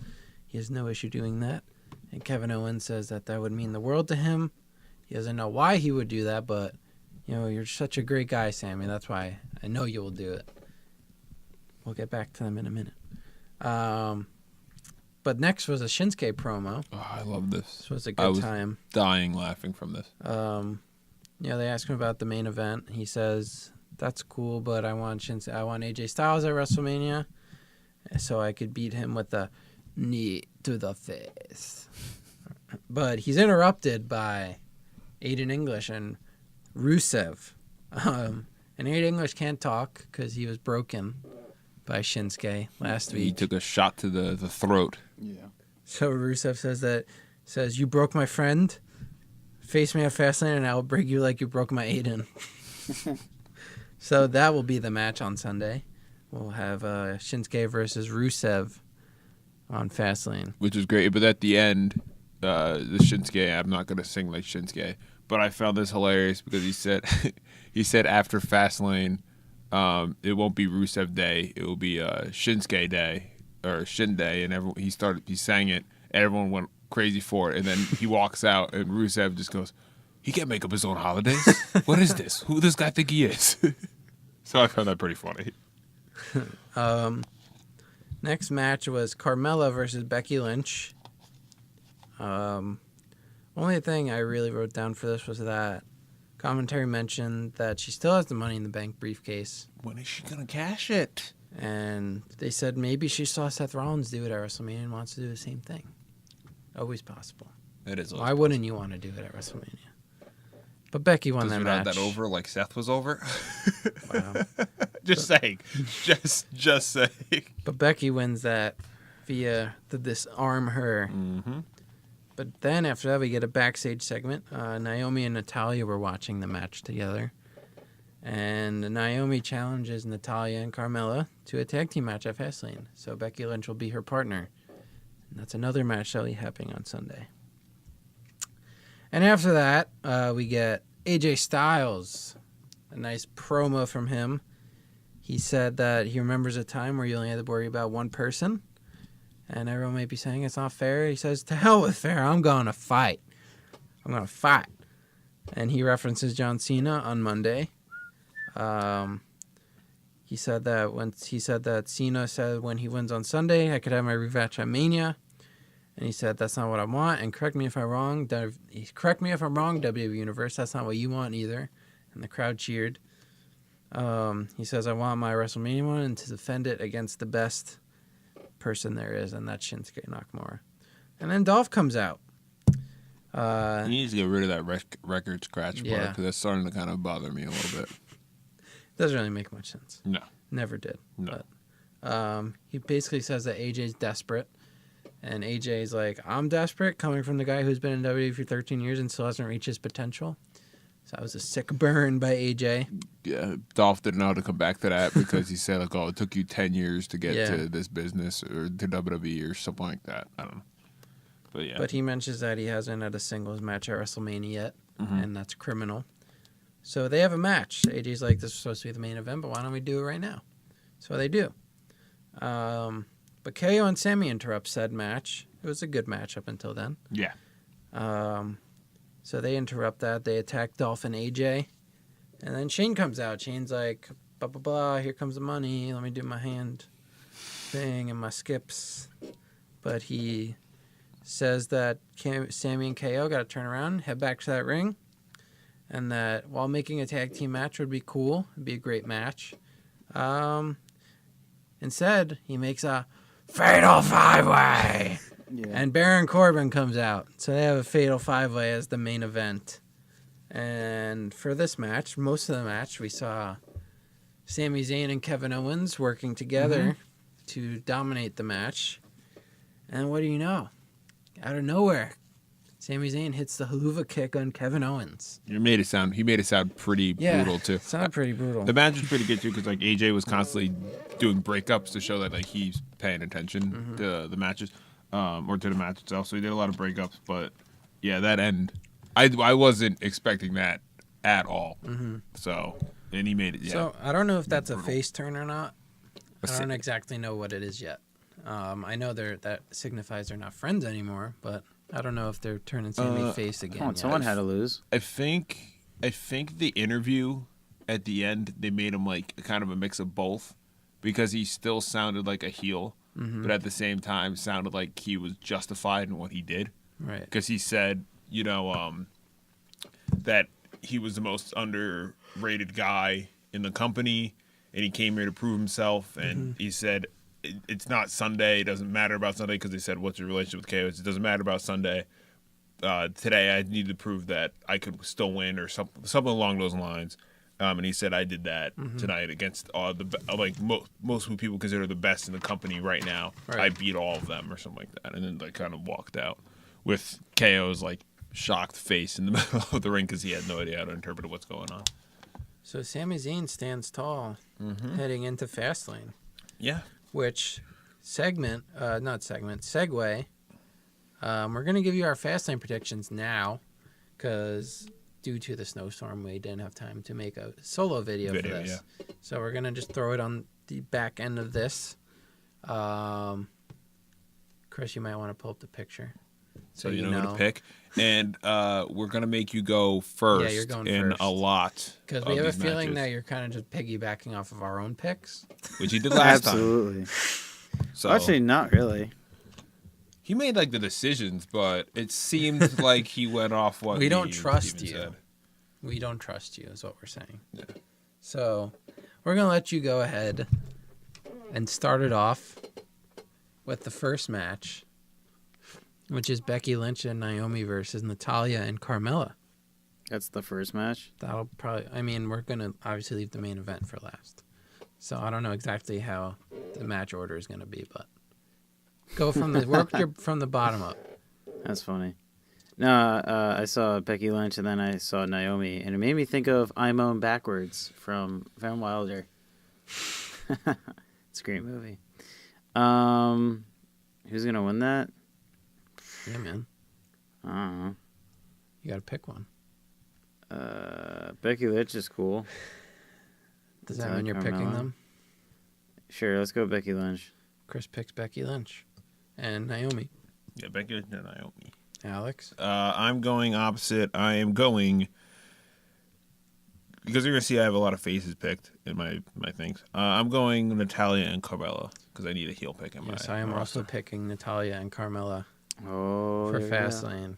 He has no issue doing that. And Kevin Owens says that would mean the world to him. He doesn't know why he would do that, but, you're such a great guy, Sami. That's why I know you will do it. We'll get back to them in a minute. But next was a Shinsuke promo. Oh, I love this. This was a good time. Dying laughing from this. They ask him about the main event. He says, that's cool, but I want AJ Styles at WrestleMania so I could beat him with the knee to the face. But he's interrupted by Aiden English and Rusev. And Aiden English can't talk because he was broken by Shinsuke last week. He took a shot to the throat. Yeah. So Rusev says, you broke my friend. Face me at Fastlane and I will break you like you broke my Aiden. So that will be the match on Sunday. We'll have Shinsuke versus Rusev on Fastlane. Which is great. But at the end, the Shinsuke, I'm not going to sing like Shinsuke, but I found this hilarious because he said after Fastlane, it won't be Rusev Day. It will be Shinsuke Day or Shin Day, and he sang it. And everyone went crazy for it. And then he walks out, and Rusev just goes, "He can't make up his own holidays. What is this? Who does this guy think he is?" So I found that pretty funny. Next match was Carmella versus Becky Lynch. Only thing I really wrote down for this was that commentary mentioned that she still has the Money in the Bank briefcase. When is she gonna cash it? And they said maybe she saw Seth Rollins do it at WrestleMania and wants to do the same thing. Always possible. It is. Why wouldn't you want to do it at WrestleMania? But Becky won that match. That over like Seth was over. Wow. Just saying. Just saying. But Becky wins that via the disarm her. Mm-hmm. But then after that, we get a backstage segment. Naomi and Natalya were watching the match together. And Naomi challenges Natalya and Carmella to a tag team match at Fastlane. So Becky Lynch will be her partner. And that's another match that'll be happening on Sunday. And after that, we get AJ Styles. A nice promo from him. He said that he remembers a time where you only had to worry about one person. And everyone may be saying it's not fair. He says, to hell with fair. I'm going to fight. I'm going to fight. And he references John Cena on Monday. He said that Cena said when he wins on Sunday, I could have my rematch at Mania. And he said, that's not what I want. And correct me if I'm wrong. WWE Universe. That's not what you want either. And the crowd cheered. He says, I want my WrestleMania one and to defend it against the best person there is, and that's Shinsuke Nakamura. And then Dolph comes out. He needs to get rid of that record scratch part, Yeah. because that's starting to kind of bother me a little bit. Doesn't really make much sense. No. Never did. No. But, he basically says that AJ's desperate. And AJ's like, I'm desperate, coming from the guy who's been in WWE for 13 years and still hasn't reached his potential. So that was a sick burn by AJ. Yeah, Dolph didn't know how to come back to that because he said, like, oh, it took you 10 years to get to this business or to WWE or something like that. I don't know. But, yeah. But he mentions that he hasn't had a singles match at WrestleMania yet, and that's criminal. So they have a match. AJ's like, this is supposed to be the main event, but why don't we do it right now? So they do. But KO and Sammy interrupt said match. It was a good match up until then. Yeah. So they interrupt that. They attack Dolph and AJ. And then Shane comes out. Shane's like, blah, blah, blah. Here comes the money. Let me do my hand thing and my skips. But he says that Sammy and KO got to turn around, head back to that ring. And that while making a tag team match would be cool, it'd be a great match. Instead, he makes a fatal five-way. Yeah. And Baron Corbin comes out. So they have a fatal five-way as the main event. And for this match, most of the match, we saw Sami Zayn and Kevin Owens working together to dominate the match. And what do you know? Out of nowhere, Sami Zayn hits the haluva kick on Kevin Owens. He made it sound pretty brutal, too. Sounded pretty brutal. The match was pretty good, too, because, like, AJ was constantly doing breakups to show that, like, he's paying attention to the matches. Or to the match itself, so he did a lot of breakups. But yeah, that end, I wasn't expecting that at all. So, and he made it. Yeah. So I don't know if that's a face turn or not. I don't exactly know what it is yet. I know that signifies they're not friends anymore, but I don't know if they're turning Sammy face again. Come on, someone had to lose. I think the interview at the end, they made him like kind of a mix of both, because he still sounded like a heel. But at the same time, sounded like he was justified in what he did. Right. Because he said, that he was the most underrated guy in the company, and he came here to prove himself. And he said, it's not Sunday. It doesn't matter about Sunday, because they said, what's your relationship with KO? It doesn't matter about Sunday. Today, I need to prove that I could still win, or something along those lines. And he said, I did that tonight against most who people consider the best in the company right now. Right. I beat all of them, or something like that. And then like kind of walked out with KO's like shocked face in the middle of the ring, because he had no idea how to interpret what's going on. So Sami Zayn stands tall heading into Fastlane. Yeah. Which segue. We're going to give you our Fastlane predictions now, because due to the snowstorm, we didn't have time to make a solo video for this. Yeah. So we're going to just throw it on the back end of this. Chris, you might want to pull up the picture. so you know who to pick. And we're gonna make you go first. Yeah, you're going in first. a lot. Because we have a these feeling matches, that you're kind of just piggybacking off of our own picks. which he did last time. Absolutely. So Actually, not really. he made like the decisions, but it seemed like he went off what We don't trust Steven you. said. We don't trust you, is what we're saying. Yeah. So we're going to let you go ahead and start it off with the first match, which is Becky Lynch and Naomi versus Natalya and Carmella. That's the first match. That'll probably, I mean, we're going to obviously leave the main event for last. So I don't know exactly how the match order is going to be, but go from from the bottom up. That's funny. No, I saw Becky Lynch and then I saw Naomi, and it made me think of I'm On Backwards from Van Wilder. It's a great movie. Who's gonna win that? Yeah, man. I don't know. You got to pick one. Becky Lynch is cool. Does that mean you're picking Carmella? them? Sure, let's go Becky Lynch. Chris picks Becky Lynch and Naomi. Yeah, Becky Lynch and Naomi. Alex? I'm going opposite. I am going because you're gonna see I have a lot of faces picked in my things. I'm going Natalya and Carmella because I need a heel pick in my. Yes, I am also picking Natalya and Carmella Oh, for there you go. Fastlane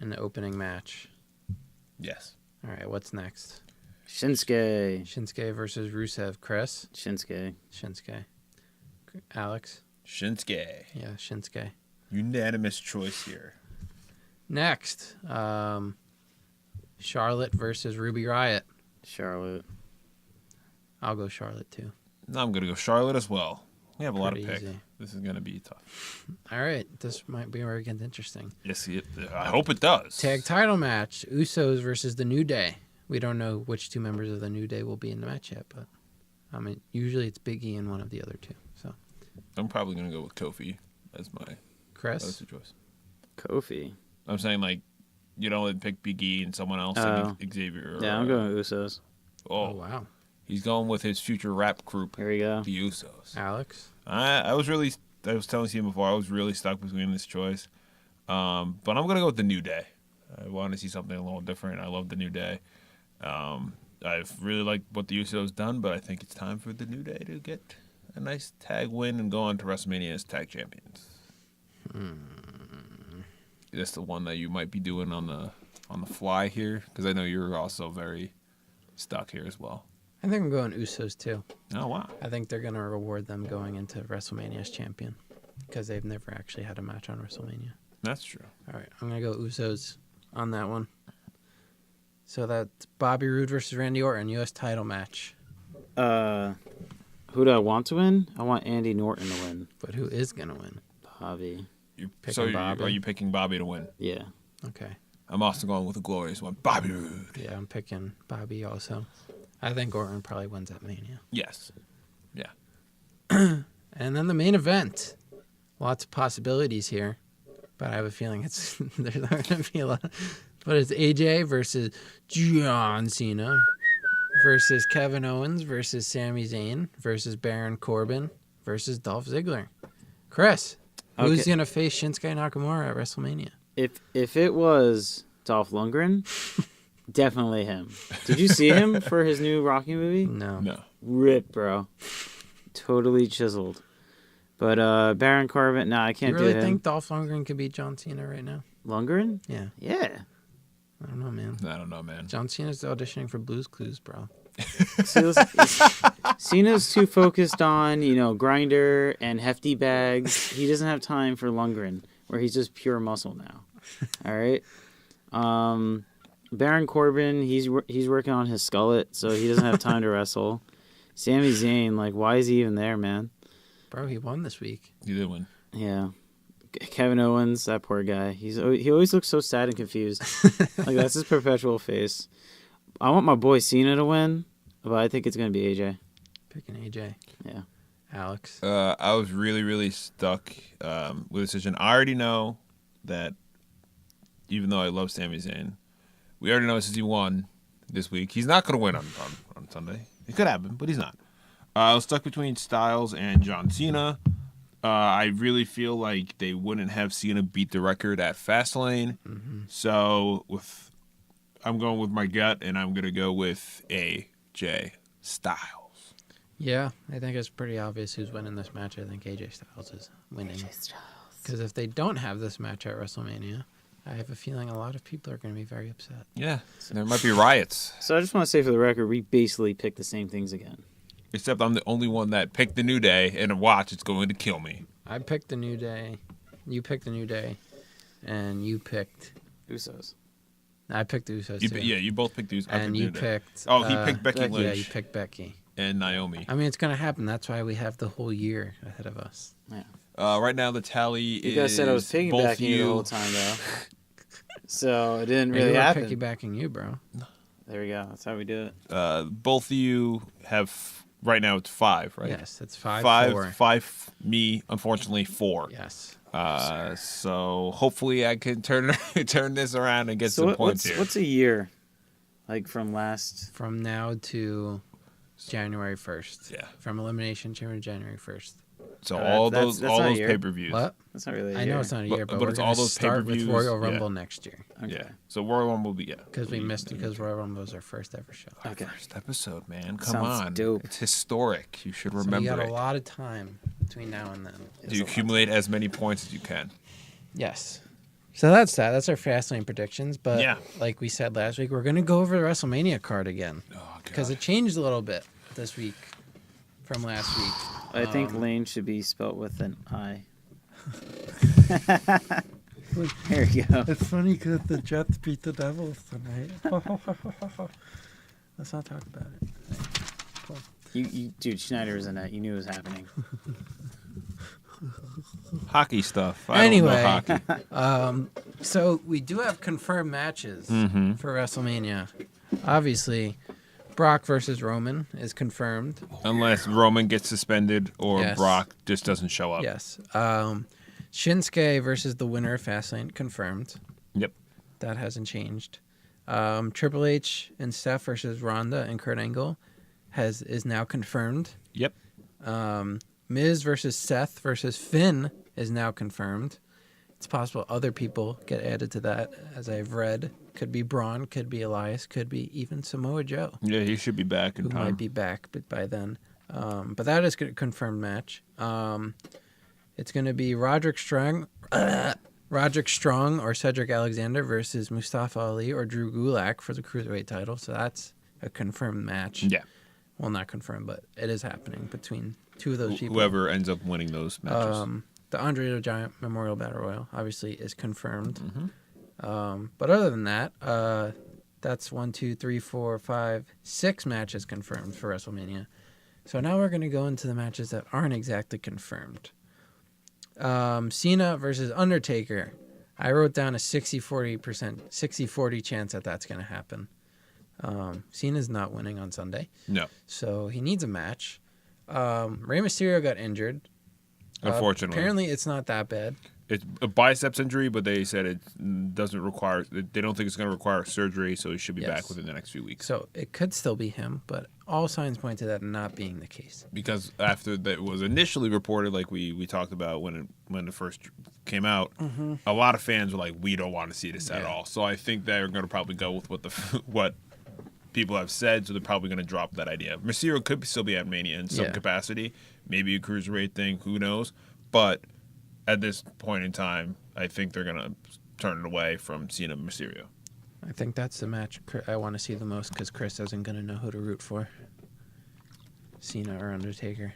in the opening match. Yes. All right, what's next? Shinsuke. Shinsuke versus Rusev. Chris? Shinsuke. Shinsuke. Alex? Shinsuke. Yeah, Shinsuke. Unanimous choice here. Next, Charlotte versus Ruby Riott. Charlotte. I'll go Charlotte too. No, I'm gonna go Charlotte as well. We have a lot of Pretty picks. easy. This is gonna be tough. All right, this might be where it gets interesting. Yes, I hope it does. Tag title match: Usos versus the New Day. We don't know which two members of the New Day will be in the match yet, but I mean, usually it's Big E and one of the other two. So, I'm probably gonna go with Kofi as my Chris, other choice. Kofi. I'm saying like, you know, pick Big E and someone else, Oh. like Xavier. Yeah, I'm going Usos. oh wow, He's going with his future rap group, Here we go. the Usos. Alex, I was telling you before, I was really stuck between this choice. But I'm going to go with the New Day. I want to see something a little different. I love the New Day. I've really liked what the Usos done, but I think it's time for the New Day to get a nice tag win and go on to WrestleMania as tag champions. That's the one that you might be doing on the fly here, because I know you're also very stuck here as well. I think I'm going Usos too. Oh, wow. I think they're going to reward them going into WrestleMania as champion because they've never actually had a match on WrestleMania. That's true. All right, I'm going to go Usos on that one. So that's Bobby Roode versus Randy Orton, U.S. title match. Who do I want to win? I want Andy Norton to win. But who is going to win? Bobby. Bobby? Are you picking Bobby to win? Yeah. Okay. I'm also going with a glorious one, Bobby Roode. Yeah, I'm picking Bobby also. I think Orton probably wins at Mania. Yes. Yeah. And then the main event. Lots of possibilities here, but I have a feeling there's not going to be a lot. But it's AJ versus John Cena versus Kevin Owens versus Sami Zayn versus Baron Corbin versus Dolph Ziggler. Chris, who's Okay. going to face Shinsuke Nakamura at WrestleMania? If it was Dolph Lundgren, definitely him. Did you see him for his new Rocky movie? No. Rip, bro. Totally chiseled. But Baron Corbin, I You can't really do him. think Dolph Lundgren could beat John Cena right now? Lundgren? Yeah. Yeah. I don't know, man. I don't know, man. John Cena's auditioning for Blue's Clues, bro. Cena's too focused on, grinder and hefty bags. He doesn't have time for Lundgren, where he's just pure muscle now. All right. Baron Corbin, he's working on his skullet, so he doesn't have time to wrestle. Sami Zayn, why is he even there, man? Bro, he won this week. You did win. Yeah. Kevin Owens, that poor guy. He always looks so sad and confused. That's his perpetual face. I want my boy Cena to win, but I think it's gonna be AJ. Picking AJ. Yeah. Alex. I was really, really stuck with a decision. I already know that even though I love Sami Zayn, we already know since he won this week, he's not going to win on Sunday. It could happen, but he's not. I was stuck between Styles and John Cena. I really feel like they wouldn't have Cena beat the record at Fastlane. So I'm going with my gut, and I'm going to go with AJ Styles. Yeah, I think it's pretty obvious who's winning this match. I think AJ Styles is winning. Because if they don't have this match at WrestleMania, I have a feeling a lot of people are going to be very upset. Yeah, there might be riots. So I just want to say for the record, we basically picked the same things again. Except I'm the only one that picked the New Day, and watch, it's going to kill me. I picked the New Day. You picked the New Day. And you picked... Usos. I picked the Usos, too. Yeah, you both picked the Usos. And you picked... Oh, he picked Becky Lynch. Yeah, you picked Becky. And Naomi. I mean, it's going to happen. That's why we have the whole year ahead of us. Yeah. Right now, the tally is... You guys said I was piggybacking you the whole time, though. So it didn't really happen. Maybe we're piggybacking you, bro. There we go. That's how we do it. Both of you have... Right now, it's 5, right? Yes, it's 5-4. 5, me, unfortunately, 4. Yes. So hopefully I can turn this around and get some points here. What's a year? Like from last... From now to January 1st. Yeah. From Elimination Chamber to January 1st. So all those pay-per-views. What? That's not really a I year. know it's not a year, but we're it's going all to those start with pay-per-views, Royal Rumble next year. Okay. Yeah. So Royal Rumble will be, Because we missed it because Royal Rumble was our first ever show. Okay. First episode, man. Come Sounds on. dope. It's historic. You should So remember you got it. a lot of time between now and then. Do you accumulate as many points as you can? Yes. So that's that. That's our Fastlane predictions. But Yeah. like we said last week, we're going to go over the WrestleMania card again. Oh, Because it changed a little bit this week from last week. I think Lane should be spelt with an I. There you go. It's funny because the Jets beat the Devils tonight. Let's not talk about it. Cool. Dude, Schneider was in that. You knew it was happening. Hockey stuff. Anyway, I don't know hockey. So we do have confirmed matches Mm-hmm. for WrestleMania. Obviously, Brock versus Roman is confirmed. Unless Roman gets suspended or Yes. Brock just doesn't show up. Yes. Shinsuke versus the winner of Fastlane confirmed. Yep. That hasn't changed. Triple H and Steph versus Ronda and Kurt Angle is now confirmed. Yep. Miz versus Seth versus Finn is now confirmed. It's possible other people get added to that, as I've read. Could be Braun, could be Elias, could be even Samoa Joe, Yeah, he should be back in who time. might be back by then. But that is a confirmed match. It's going to be Roderick Strong or Cedric Alexander versus Mustafa Ali or Drew Gulak for the Cruiserweight title. So that's a confirmed match. Yeah. Well, not confirmed, but it is happening between two of those people. Whoever ends up winning those matches. The Andre the Giant Memorial Battle Royal obviously is confirmed. Mm-hmm. But other than that, that's 6 matches confirmed for WrestleMania. So now we're going to go into the matches that aren't exactly confirmed. Cena versus Undertaker. I wrote down a 60-40 chance that that's going to happen. Cena's not winning on Sunday. No. So he needs a match. Rey Mysterio got injured. Unfortunately. Apparently it's not that bad. It's a biceps injury, but they said it doesn't require. They don't think it's going to require surgery, so he should be back within the next few weeks. So it could still be him, but all signs point to that not being the case. Because after that was initially reported, like we talked about when it first came out, a lot of fans were like, "We don't want to see this at all." So I think they're going to probably go with what people have said. So they're probably going to drop that idea. Mysterio could still be at Mania in some capacity, maybe a cruiserweight thing. Who knows? But at this point in time, I think they're going to turn it away from Cena and Mysterio. I think that's the match I want to see the most because Chris isn't going to know who to root for. Cena or Undertaker.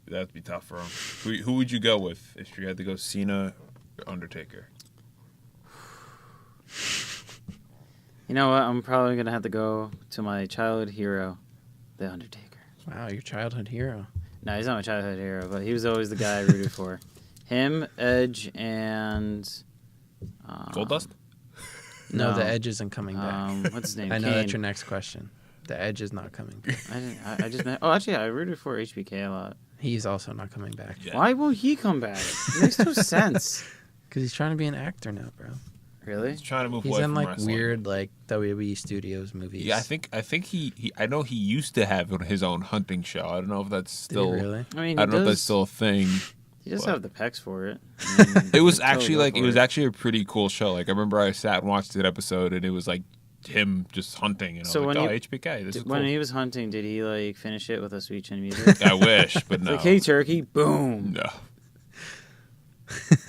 That'd be tough for him. Who would you go with if you had to go Cena or Undertaker? You know what? I'm probably going to have to go to my childhood hero, The Undertaker. Wow, your childhood hero. No, he's not my childhood hero, but he was always the guy I rooted for. Him, Edge, and... Goldust? No, the Edge isn't coming back. What's his name? I know Kane. that's your next question. The Edge is not coming back. I just meant... Oh, actually, I rooted for HBK a lot. He's also not coming back. Yeah. Why won't he come back? It makes no sense. Because he's trying to be an actor now, bro. Really? He's trying to move He's away in from like wrestling. weird like WWE Studios movies. Yeah, I think he I know he used to have his own hunting show. I don't know if that's Did he still. really? I mean, I don't know if that's still a thing. He does but- have the pecs for it. I mean, It was he'd actually totally like go it for was actually a pretty cool show. Like I remember I sat and watched that episode, and it was like him just hunting, and So I was when like, "Oh, you- HBK, this is When cool." he was hunting, did he like finish it with a sweet chin music? I wish, but no, Like, hey, turkey, boom. no.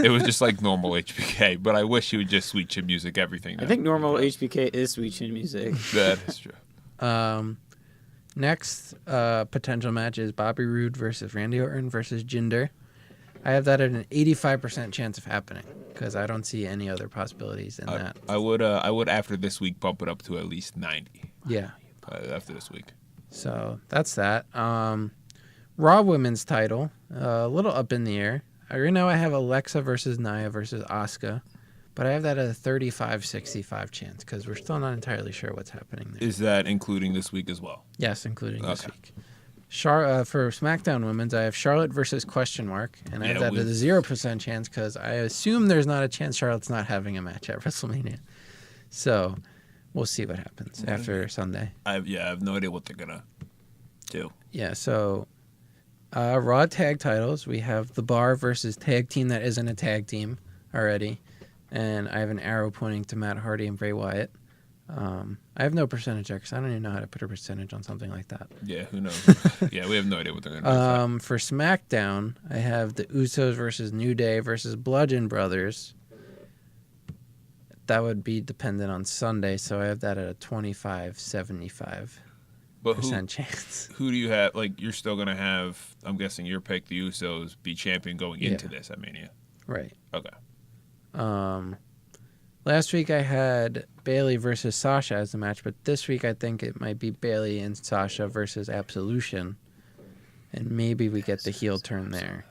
It was just like normal HBK, but I wish he would just sweet chin music everything. I think normal HBK is sweet chin music. That is true. Next potential match is Bobby Roode versus Randy Orton versus Jinder. I have that at an 85% chance of happening because I don't see any other possibilities in that. I would after this week bump it up to at least 90. Yeah. After this week. So that's that. Raw Women's title, a little up in the air. Right now I have Alexa versus Nia versus Asuka, but I have that at a 35-65 chance because we're still not entirely sure what's happening there. Is that including this week as well? Yes, including this Okay. week. For SmackDown Women's, I have Charlotte versus question mark, and I have Yeah, that at a 0% chance because I assume there's not a chance Charlotte's not having a match at WrestleMania. So we'll see what happens after Sunday. I have no idea what they're gonna do. Yeah, so Raw tag titles, we have The Bar versus tag team that isn't a tag team already, and I have an arrow pointing to Matt Hardy and Bray Wyatt. I have no percentage there because I don't even know how to put a percentage on something like that. Yeah, who knows? Yeah, we have no idea what they're gonna do. For SmackDown, I have the Usos versus New Day versus Bludgeon Brothers. That would be dependent on Sunday, so I have that at a 25-75% But who chance. do you have? Like, you're still gonna have? I'm guessing your pick, the Usos, be champion going into this at Mania. Right. Okay. Last week I had Bailey versus Sasha as the match, but this week I think it might be Bailey and Sasha versus Absolution, and maybe we get the heel turn there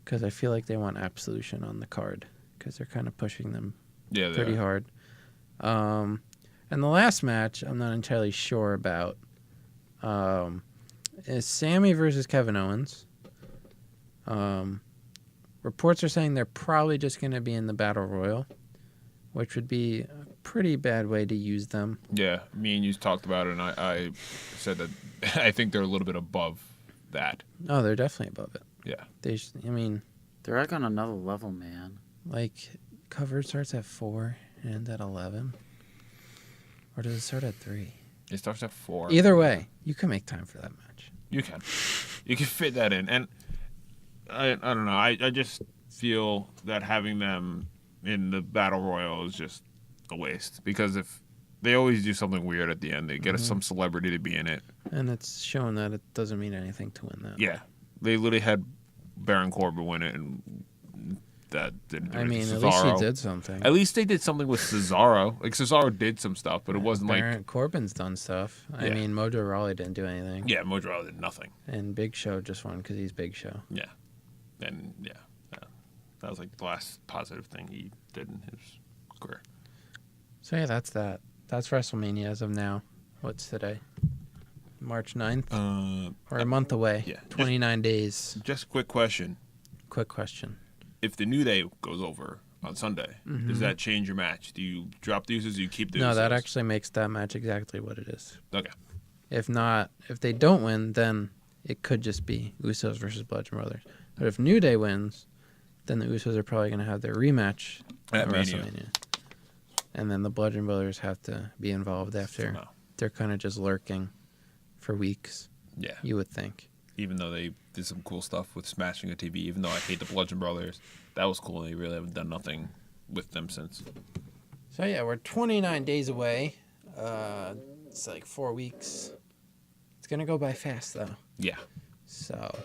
because I feel like they want Absolution on the card because they're kind of pushing them Yeah, pretty hard. And the last match I'm not entirely sure about is Sammy versus Kevin Owens. Reports are saying they're probably just going to be in the Battle Royal, which would be a pretty bad way to use them. Yeah, me and you talked about it, and I said that I think they're a little bit above that. Oh, they're definitely above it. Yeah. I mean, They're like on another level, man. like, cover starts at 4 and ends at 11? Or does it start at 3? It starts at 4. Either way, you can make time for that match. You can fit that in, and I don't know. I just feel that having them in the Battle Royal is just a waste because if they always do something weird at the end, they get some celebrity to be in it. And it's shown that it doesn't mean anything to win that. Yeah, they literally had Baron Corbin win it, and that didn't do I anything. mean, at least Cesaro. he did something. At least they did something with Cesaro. Like Cesaro did some stuff, but it wasn't Baron Corbin's done stuff. I Yeah. mean, Mojo Rawley didn't do anything. yeah, Mojo did nothing. And Big Show just won because he's Big Show. Yeah, and that was like the last positive thing he did in his career. So yeah, that's that. That's WrestleMania as of now. What's today? March 9th? Or a month away. yeah. 29 days. Just a quick question. Quick question. If the New Day goes over on Sunday, does that change your match? Do you drop the Usos? Do you keep the Usos? No, that actually makes that match exactly what it is. Okay. If not, if they don't win, then it could just be Usos versus Bludgeon Brothers. But if New Day wins, then the Usos are probably going to have their rematch At Mania. WrestleMania. And then the Bludgeon Brothers have to be involved after. No. They're kind of just lurking for weeks, Yeah. you would think. Even though they did some cool stuff with smashing a TV, even though I hate the Bludgeon Brothers, that was cool. They really haven't done nothing with them since. So yeah, we're 29 days away. It's like 4 weeks. It's going to go by fast, though. Yeah. So,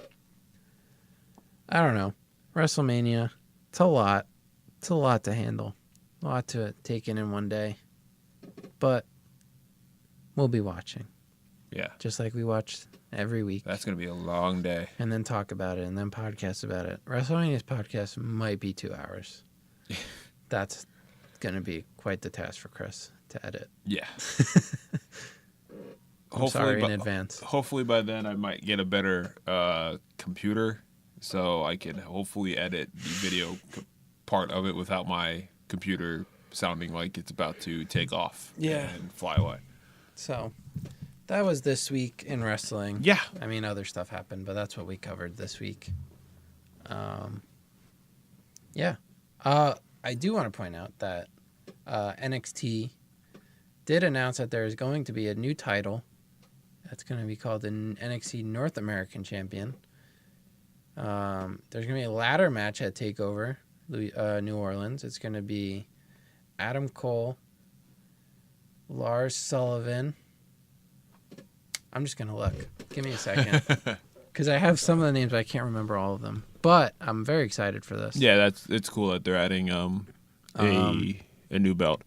I don't know. WrestleMania, it's a lot. It's a lot to handle. A lot to take in one day. But we'll be watching. Yeah. Just like we watch every week. That's going to be a long day. And then talk about it and then podcast about it. WrestleMania's podcast might be 2 hours. That's going to be quite the task for Chris to edit. Yeah. I'm sorry in advance. Hopefully by then I might get a better computer so I can hopefully edit the video part of it without my computer sounding like it's about to take off. Yeah. And fly away. So that was this week in wrestling. Yeah. I mean, other stuff happened, but that's what we covered this week. Yeah. I do want to point out that NXT did announce that there is going to be a new title that's going to be called the NXT North American Champion. There's going to be a ladder match at TakeOver New Orleans. It's going to be Adam Cole, Lars Sullivan. I'm just going to look. Give me a second. Because I have some of the names, but I can't remember all of them. But I'm very excited for this. Yeah, it's cool that they're adding a new belt.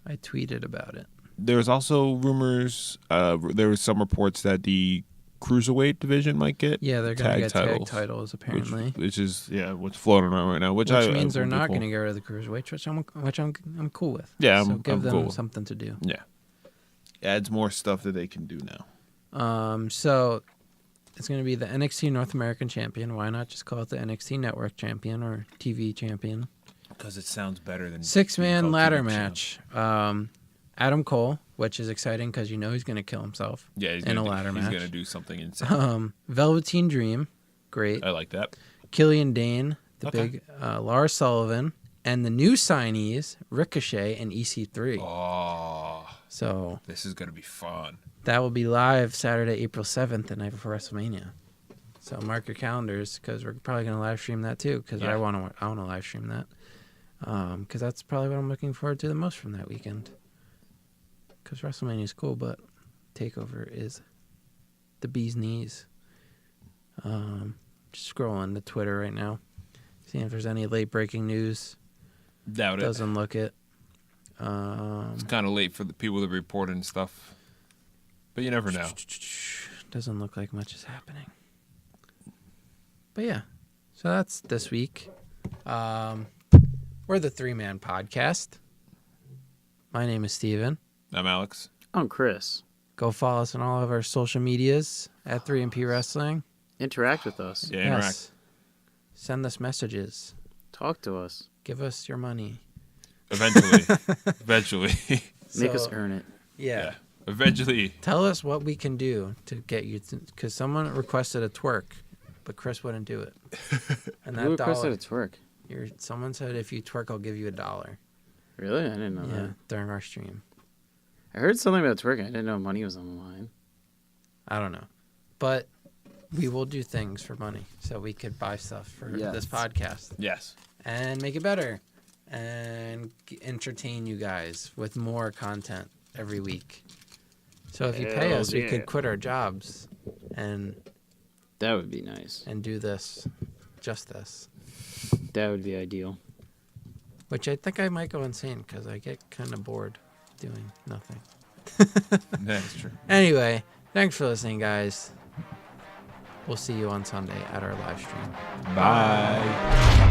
I tweeted about it. There's also rumors. There was some reports that the cruiserweight division might get Yeah, they're going to get tag titles apparently. which is what's floating around right now. Which means they're not going to get rid of the cruiserweights, which I'm cool with. Yeah, so give I'm them cool. something to do. Yeah, adds more stuff that they can do now. So it's going to be the NXT North American Champion. Why not just call it the NXT Network Champion or TV Champion? Because it sounds better than 6-man ladder match. Adam Cole, which is exciting because he's going to kill himself. Yeah, he's in a ladder match. He's going to do something insane. Velveteen Dream, great. I like that. Killian Dane, the Okay. big Lars Sullivan, and the new signees Ricochet and EC3. Oh, So this is going to be fun. that will be live Saturday, April 7th, the night before WrestleMania. So mark your calendars because we're probably going to live stream that too because Yeah. I want to live stream that because that's probably what I'm looking forward to the most from that weekend. Because WrestleMania is cool, but TakeOver is the bee's knees. Just scrolling to Twitter right now, seeing if there's any late breaking news. Doubt it. Doesn't look it. It's kind of late for the people to report and stuff, but you never know. Doesn't look like much is happening. But yeah, so that's this week. We're the 3-Man Podcast. My name is Steven. I'm Alex. I'm Chris. Go follow us on all of our social medias at 3MP Wrestling. Interact with us. Yeah, interact. Send us messages. Talk to us. Give us your money. Eventually. Eventually. Make us So, earn it. Yeah. Eventually. Tell us what we can do to get you to, because someone requested a twerk, but Chris wouldn't do it. And Who that requested dollar, a twerk? someone said if you twerk, I'll give you $1. Really? I didn't know Yeah, that. during our stream. I heard something about twerking. I didn't know money was on the line. I don't know, but we will do things for money, so we could buy stuff for Yes. this podcast Yes. and make it better and entertain you guys with more content every week. So if you pay Hell us, we yeah. could quit our jobs and That would be nice. do this, just this. That would be ideal. Which I think I might go insane because I get kind of bored doing nothing. That's true. Anyway, thanks for listening, guys. We'll see you on Sunday at our live stream. Bye.